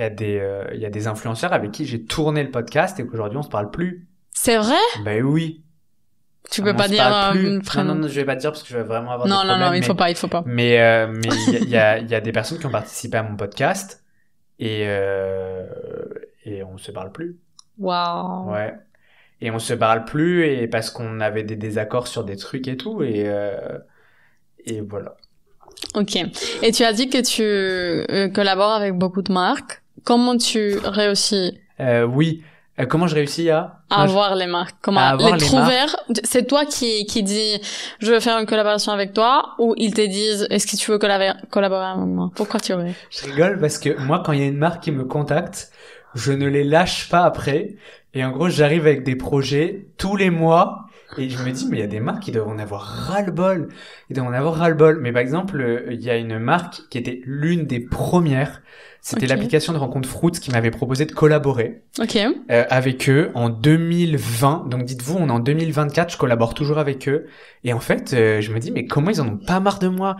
a des influenceurs avec qui j'ai tourné le podcast et qu'aujourd'hui on se parle plus. C'est vrai? Ben oui. Tu peux On pas se dire parle plus. un prénom. Non, je vais pas te dire parce que je vais vraiment avoir Non, des non, problèmes. non, il faut pas. Mais il y a des personnes qui ont participé à mon podcast et on se parle plus. Waouh. Ouais. Et on se parle plus et parce qu'on avait des désaccords sur des trucs et tout et voilà. Ok. Et tu as dit que tu collabores avec beaucoup de marques. Comment tu réussis Oui. Comment je réussis à à avoir les marques? Comment à avoir les les trouver? C'est toi qui dis je veux faire une collaboration avec toi ou ils te disent est-ce que tu veux collaborer avec moi? Pourquoi tu veux? Je rigole parce que moi, quand il y a une marque qui me contacte, je ne les lâche pas après. Et en gros, j'arrive avec des projets tous les mois. Et je me dis, mais il y a des marques qui doivent en avoir ras-le-bol. Ils doivent en avoir ras-le-bol. Mais par exemple, il y a une marque qui était l'une des premières. C'était Ok. l'application de rencontre Fruits qui m'avait proposé de collaborer Ok. avec eux en 2020. Donc dites-vous, on est en 2024, je collabore toujours avec eux. Et en fait, je me dis, mais comment ils en ont pas marre de moi?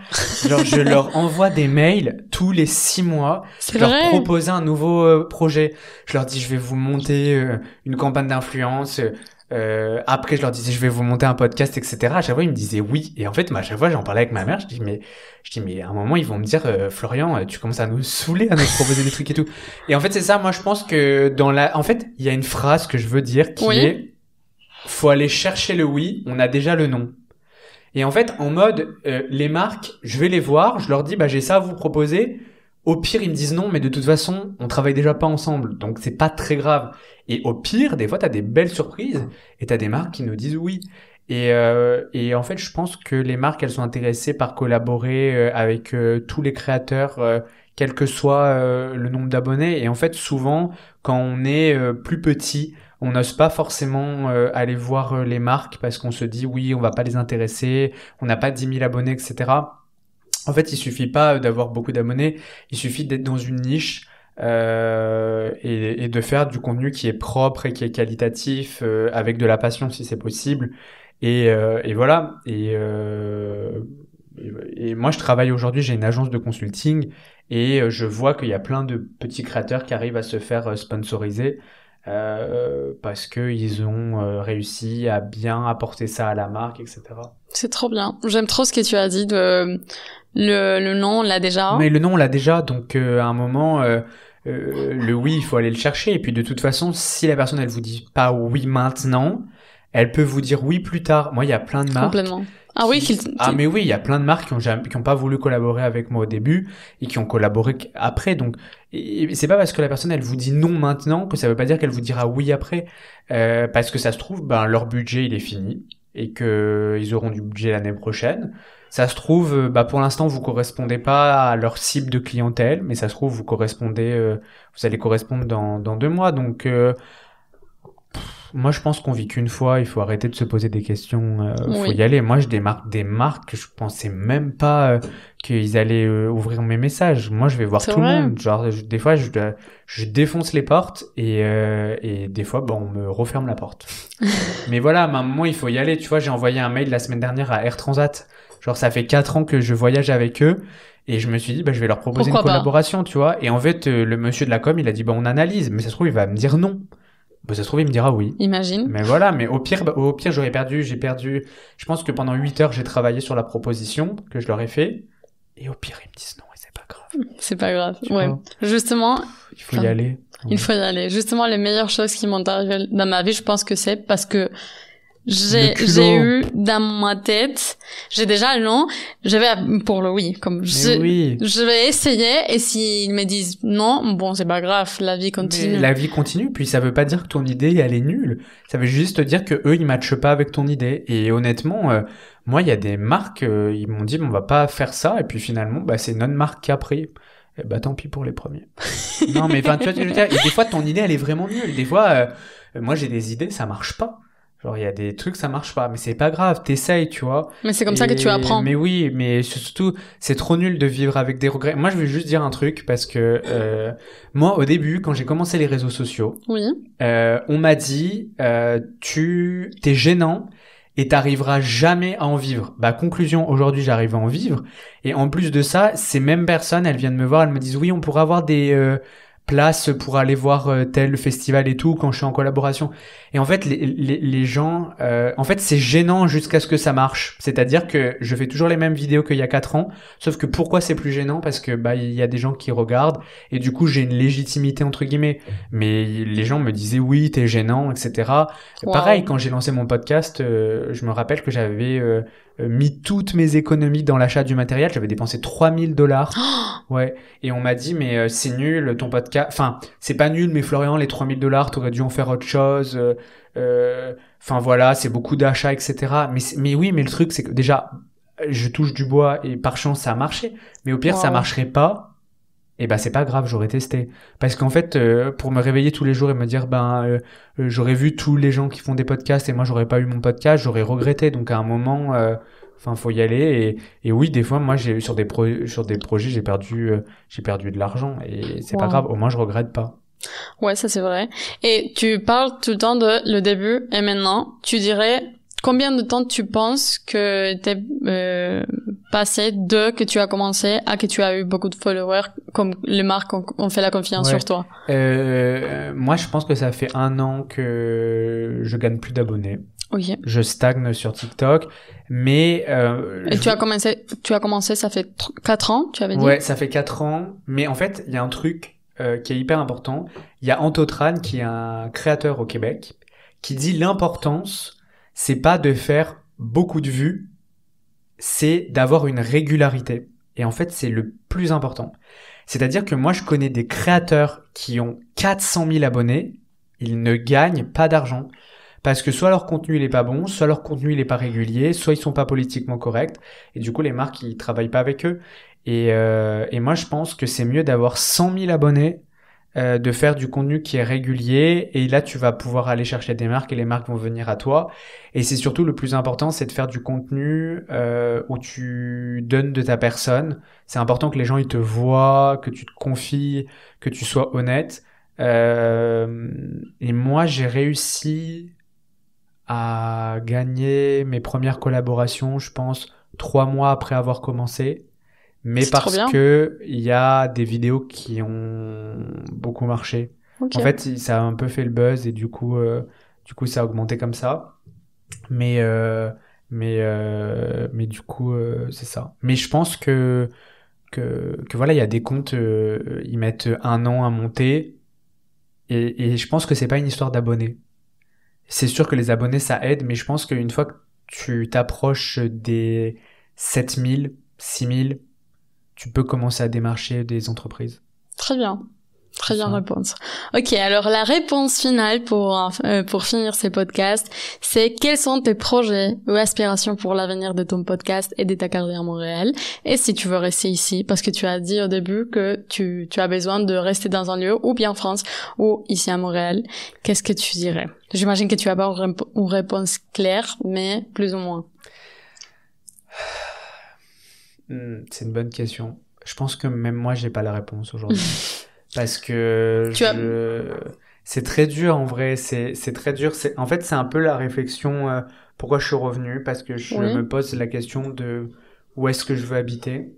Genre, je leur envoie des mails tous les 6 mois. C'est Je leur vrai. propose un nouveau projet. Je leur dis, je vais vous monter une campagne d'influence. Après, je leur disais, je vais vous monter un podcast, etc. À chaque fois, ils me disaient oui. Et en fait, à chaque fois, j'en parlais avec ma mère. Je dis, mais à un moment, ils vont me dire, Florian, tu commences à nous saouler, à nous proposer des trucs et tout. Et en fait, c'est ça. Moi, je pense que en fait, il y a une phrase que je veux dire qui Oui. est, faut aller chercher le oui. On a déjà le non. Et en fait, en mode, les marques, je vais les voir. Je leur dis, bah, j'ai ça à vous proposer. Au pire, ils me disent non, mais de toute façon, on travaille déjà pas ensemble, donc c'est pas très grave. Et au pire, des fois, t'as des belles surprises et t'as des marques qui nous disent oui. Et en fait, je pense que les marques, elles sont intéressées par collaborer avec tous les créateurs, quel que soit le nombre d'abonnés. Et en fait, souvent, quand on est plus petit, on n'ose pas forcément aller voir les marques parce qu'on se dit oui, on va pas les intéresser, on n'a pas 10 000 abonnés, etc. En fait, il suffit pas d'avoir beaucoup d'abonnés, il suffit d'être dans une niche et de faire du contenu qui est propre et qui est qualitatif, avec de la passion si c'est possible. Et voilà. Et moi, je travaille aujourd'hui, j'ai une agence de consulting et je vois qu'il y a plein de petits créateurs qui arrivent à se faire sponsoriser parce que ils ont réussi à bien apporter ça à la marque, etc. C'est trop bien. J'aime trop ce que tu as dit de le nom, on l'a déjà. Mais le nom, on l'a déjà, donc à un moment, le oui, il faut aller le chercher. Et puis de toute façon, si la personne, elle vous dit pas oui maintenant, elle peut vous dire oui plus tard. Moi, il y a plein de marques. Complètement. Ah oui, Ah mais oui, il y a plein de marques qui ont pas voulu collaborer avec moi au début et qui ont collaboré après. Donc, et c'est pas parce que la personne, elle vous dit non maintenant que ça veut pas dire qu'elle vous dira oui après. Parce que ça se trouve, ben leur budget, il est fini et que ils auront du budget l'année prochaine. Ça se trouve, bah pour l'instant vous correspondez pas à leur cible de clientèle, mais ça se trouve vous allez correspondre dans 2 mois. Donc Moi, je pense qu'on vit qu'une fois. Il faut arrêter de se poser des questions. Faut Oui. y aller. Moi, je démarque des marques que je pensais même pas qu'ils allaient ouvrir mes messages. Moi, je vais voir C'est tout le vrai. monde. Genre, des fois, je défonce les portes et des fois, bah, on me referme la porte. Mais voilà, à un moment, il faut y aller. Tu vois, j'ai envoyé un mail la semaine dernière à Air Transat. Genre, ça fait 4 ans que je voyage avec eux. Et je me suis dit, bah, je vais leur proposer une Pourquoi pas? collaboration, tu vois. Et en fait, le monsieur de la com, il a dit, bah, on analyse. Mais ça se trouve, il va me dire non. Bah, ça se trouve, il me dira oui. Imagine. Mais voilà, mais au pire, j'ai perdu. Je pense que pendant 8 heures, j'ai travaillé sur la proposition que je leur ai fait. Et au pire, ils me disent non, et c'est pas grave. C'est pas grave. Tu Ouais. vois, Justement, il faut y aller. il faut y aller. Justement, les meilleures choses qui m'ont arrivé dans ma vie, je pense que c'est parce que Le culot. j'ai eu dans ma tête, j'ai déjà le nom, je vais pour le oui, comme Mais oui. je vais essayer et s'ils me disent non, bon, c'est pas grave, la vie continue. Mais la vie continue, puis ça veut pas dire que ton idée, elle est nulle. Ça veut juste dire que eux, ils matchent pas avec ton idée. Et honnêtement, moi, il y a des marques, ils m'ont dit, on va pas faire ça. Et puis finalement, bah, c'est notre marque qui a pris. Et bah, tant pis pour les premiers. Non, mais enfin, tu vois ce que je veux dire. Et des fois, ton idée, elle est vraiment nulle. Des fois, moi, j'ai des idées, ça marche pas. Genre, il y a des trucs, ça marche pas. Mais c'est pas grave, t'essayes, tu vois. Mais c'est comme ça que tu apprends. Mais oui, mais surtout, c'est trop nul de vivre avec des regrets. Moi, je veux juste dire un truc parce que moi, au début, quand j'ai commencé les réseaux sociaux, Oui. on m'a dit t'es gênant et t'arriveras jamais à en vivre. Bah conclusion, aujourd'hui j'arrive à en vivre et en plus de ça, ces mêmes personnes, elles viennent me voir, elles me disent oui, on pourra avoir des places pour aller voir tel festival et tout quand je suis en collaboration. Et en fait les gens en fait c'est gênant jusqu'à ce que ça marche. C'est-à-dire que je fais toujours les mêmes vidéos qu'il y a 4 ans, sauf que pourquoi c'est plus gênant? Parce que bah il y a des gens qui regardent et du coup j'ai une légitimité entre guillemets. Mais les gens me disaient oui, t'es gênant, etc. Wow. Pareil, quand j'ai lancé mon podcast, je me rappelle que j'avais mis toutes mes économies dans l'achat du matériel. J'avais dépensé $3000. Ouais. Et on m'a dit, mais c'est nul, ton podcast. Enfin, c'est pas nul, mais Florian, les $3000, t'aurais dû en faire autre chose. Enfin voilà, c'est beaucoup d'achats, etc. Mais oui, mais le truc, c'est que déjà, je touche du bois et par chance, ça a marché. Mais au pire, ça Wow. marcherait pas. Et bah c'est pas grave, j'aurais testé. Parce qu'en fait, pour me réveiller tous les jours et me dire, j'aurais vu tous les gens qui font des podcasts et moi j'aurais pas eu mon podcast, j'aurais regretté. Donc à un moment, enfin faut y aller. Et oui, des fois, moi j'ai sur des projets, j'ai perdu de l'argent et c'est pas Wow. grave. Au moins je regrette pas. Ouais, ça c'est vrai. Et tu parles tout le temps de le début et maintenant. Tu dirais combien de temps tu penses que t'es passé de que tu as commencé à que tu as eu beaucoup de followers, comme les marques ont fait la confiance Ouais. sur toi? Moi je pense que ça fait 1 an que je gagne plus d'abonnés. Ok. Je stagne sur TikTok, mais Et tu as commencé, ça fait 4 ans, tu avais dit? ouais, ça fait 4 ans. Mais en fait, il y a un truc qui est hyper important. Il y a Antotran, qui est un créateur au Québec, qui dit l'importance, c'est pas de faire beaucoup de vues, c'est d'avoir une régularité. Et en fait, c'est le plus important. C'est-à-dire que moi, je connais des créateurs qui ont 400 000 abonnés, ils ne gagnent pas d'argent. Parce que soit leur contenu il est pas bon, soit leur contenu il est pas régulier, soit ils sont pas politiquement corrects, et du coup les marques ils travaillent pas avec eux. Et moi je pense que c'est mieux d'avoir 100 000 abonnés, de faire du contenu qui est régulier, et là tu vas pouvoir aller chercher des marques et les marques vont venir à toi. Et c'est surtout le plus important, c'est de faire du contenu où tu donnes de ta personne. C'est important que les gens ils te voient, que tu te confies, que tu sois honnête. Et moi j'ai réussi à gagner mes premières collaborations, je pense, 3 mois après avoir commencé. Mais C'est trop parce bien. que il y a des vidéos qui ont beaucoup marché. Ok. En fait, ça a un peu fait le buzz et du coup, ça a augmenté comme ça. Mais du coup, c'est ça. Mais je pense que voilà, il y a des comptes, ils mettent 1 an à monter. Et je pense que c'est pas une histoire d'abonnés. C'est sûr que les abonnés, ça aide, mais je pense qu'une fois que tu t'approches des 7000, 6000, tu peux commencer à démarcher des entreprises. Très bien. Très bien réponse. Ok, alors la réponse finale pour finir ces podcasts, c'est quels sont tes projets ou aspirations pour l'avenir de ton podcast et de ta carrière à Montréal? Et si tu veux rester ici, parce que tu as dit au début que tu as besoin de rester dans un lieu, ou bien en France, ou ici à Montréal, qu'est-ce que tu dirais? J'imagine que tu as pas une réponse claire, mais plus ou moins. C'est une bonne question. Je pense que même moi, j'ai pas la réponse aujourd'hui. Parce que c'est très dur en vrai, c'est très dur. En fait, c'est un peu la réflexion pourquoi je suis revenu, parce que je me pose la question de où est-ce que je veux habiter.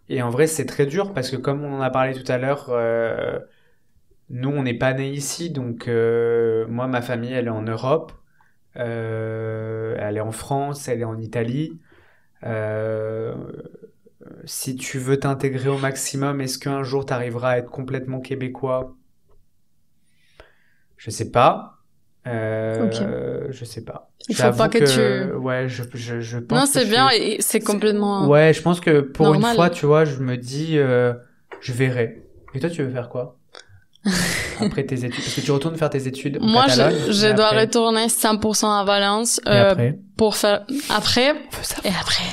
Et en vrai, c'est très dur parce que comme on en a parlé tout à l'heure, nous, on n'est pas nés ici, donc moi, ma famille, elle est en Europe, elle est en France, elle est en Italie. Si tu veux t'intégrer au maximum, est-ce qu'un jour tu arriveras à être complètement québécois? Je sais pas. Je sais pas. Il faut pas que tu... Ouais, je pense non, que c'est bien et c'est complètement... Ouais, je pense que pour normal. une fois, tu vois, je me dis, je verrai. Et toi, tu veux faire quoi? Après tes études? Parce que tu retournes faire tes études en Moi, Catalogne. je dois retourner 100% à Valence. Et après? Pour faire... Après? Et après?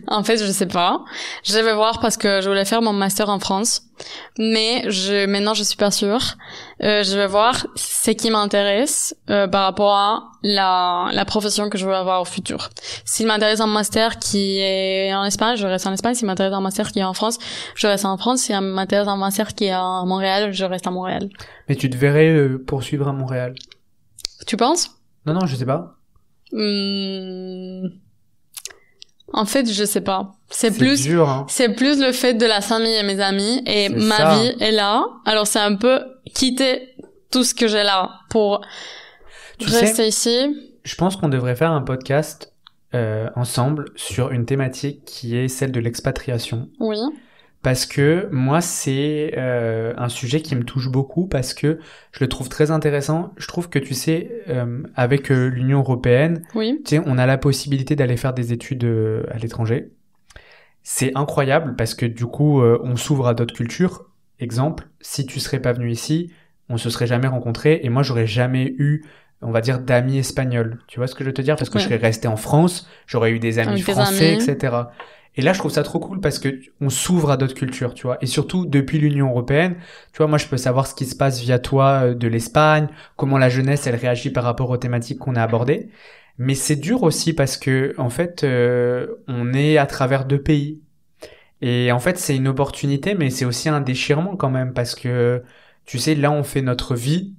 En fait, je sais pas. Je vais voir parce que je voulais faire mon master en France. Mais maintenant, je suis pas sûre. Je vais voir ce qui m'intéresse, par rapport à la profession que je veux avoir au futur. S'il m'intéresse un master qui est en Espagne, je reste en Espagne. S'il m'intéresse un master qui est en France, je reste en France. S'il m'intéresse un master qui est à Montréal, je reste à Montréal. Mais tu te verrais poursuivre à Montréal? Tu penses? Non, je sais pas. En fait, je sais pas. C'est plus dur, hein. C'est plus le fait de la famille et mes amis et ma vie est là. Alors c'est un peu quitter tout ce que j'ai là pour rester ici. Je pense qu'on devrait faire un podcast ensemble sur une thématique qui est celle de l'expatriation. Oui. Parce que moi, c'est un sujet qui me touche beaucoup parce que je le trouve très intéressant. Je trouve que, tu sais, avec l'Union européenne, oui. Tu sais, on a la possibilité d'aller faire des études à l'étranger. C'est incroyable parce que du coup, on s'ouvre à d'autres cultures. Exemple, si tu serais pas venu ici, on se serait jamais rencontrés et moi, j'aurais jamais eu, on va dire, d'amis espagnols. Tu vois ce que je veux te dire? Parce que je serais resté en France, j'aurais eu des amis français, etc. Et là, je trouve ça trop cool parce que on s'ouvre à d'autres cultures, tu vois. Et surtout, depuis l'Union européenne, tu vois, moi, je peux savoir ce qui se passe via toi de l'Espagne, comment la jeunesse, elle réagit par rapport aux thématiques qu'on a abordées. Mais c'est dur aussi parce que, en fait, on est à travers deux pays. Et en fait, c'est une opportunité, mais c'est aussi un déchirement quand même parce que, tu sais, là, on fait notre vie,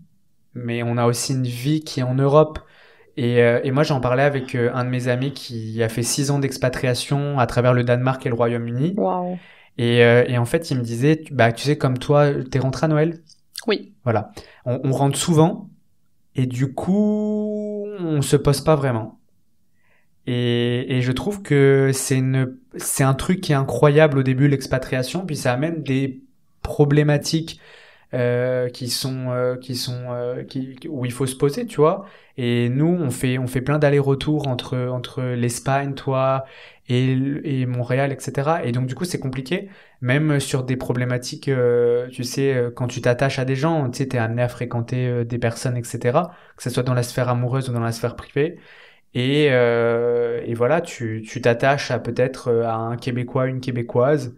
mais on a aussi une vie qui est en Europe. Et moi, j'en parlais avec un de mes amis qui a fait 6 ans d'expatriation à travers le Danemark et le Royaume-Uni. Wow. Et en fait, il me disait, tu sais, comme toi, t'es rentré à Noël? Oui. Voilà. On rentre souvent et du coup, on se pose pas vraiment. Et je trouve que c'est un truc qui est incroyable au début, l'expatriation, puis ça amène des problématiques où il faut se poser, tu vois. Et nous, on fait plein d'allers-retours entre l'Espagne, toi, et Montréal, etc. Et donc, du coup, c'est compliqué. Même sur des problématiques, tu sais, quand tu t'attaches à des gens, tu sais, t'es amené à fréquenter des personnes, etc. Que ce soit dans la sphère amoureuse ou dans la sphère privée. Et voilà, tu t'attaches à peut-être à un Québécois, une Québécoise.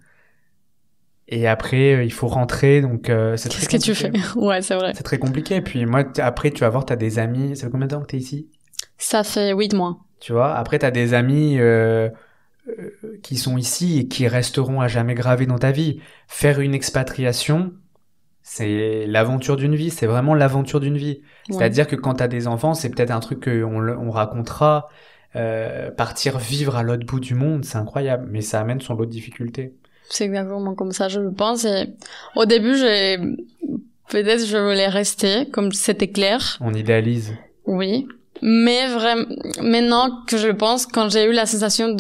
Et après, il faut rentrer, donc c'est très compliqué. Qu'est-ce que tu fais? Ouais, c'est vrai. C'est très compliqué. Et puis moi, après, tu vas voir, t'as des amis. Ça fait combien de temps que t'es ici? Ça fait 8 mois. Tu vois, après, t'as des amis qui sont ici et qui resteront à jamais gravés dans ta vie. Faire une expatriation, c'est l'aventure d'une vie. C'est vraiment l'aventure d'une vie. Ouais. C'est-à-dire que quand t'as des enfants, c'est peut-être un truc qu'on racontera. Partir vivre à l'autre bout du monde, c'est incroyable. Mais ça amène son lot de difficultés. C'est exactement comme ça, je le pense. Et au début, peut-être je voulais rester, comme c'était clair. On idéalise. Oui. Mais vraiment, maintenant que je le pense, quand j'ai eu la sensation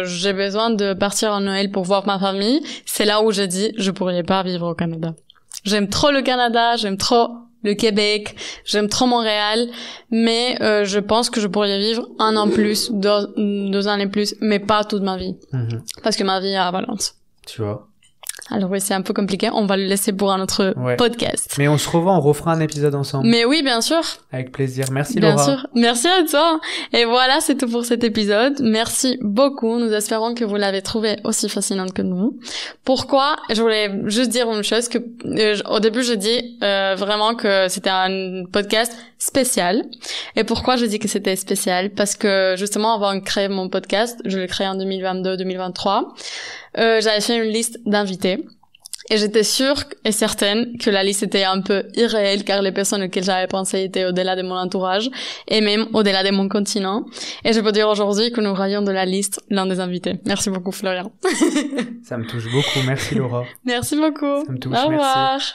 j'ai besoin de partir en Noël pour voir ma famille, c'est là où j'ai dit, je pourrais pas vivre au Canada. J'aime trop le Canada, j'aime trop le Québec, j'aime trop Montréal, mais je pense que je pourrais vivre 1 an plus, 2 années plus, mais pas toute ma vie. Parce que ma vie est à Valence. Tu vois. Alors oui, c'est un peu compliqué. On va le laisser pour un autre podcast. Mais on se revoit, on refera un épisode ensemble. Mais oui, bien sûr. Avec plaisir. Merci bien Laura. Bien sûr. Merci à toi. Et voilà, c'est tout pour cet épisode. Merci beaucoup. Nous espérons que vous l'avez trouvé aussi fascinante que nous. Pourquoi? Je voulais juste dire une chose que au début, je dis vraiment que c'était un podcast spécial. Et pourquoi je dis que c'était spécial? Parce que justement, avant de créer mon podcast, je l'ai créé en 2022-2023. J'avais fait une liste d'invités et j'étais sûre et certaine que la liste était un peu irréelle car les personnes auxquelles j'avais pensé étaient au-delà de mon entourage et même au-delà de mon continent. Et je peux dire aujourd'hui que nous rayons de la liste l'un des invités. Merci beaucoup Florian. Ça me touche beaucoup. Merci Laura. Merci beaucoup. Ça me touche. Au revoir. Merci.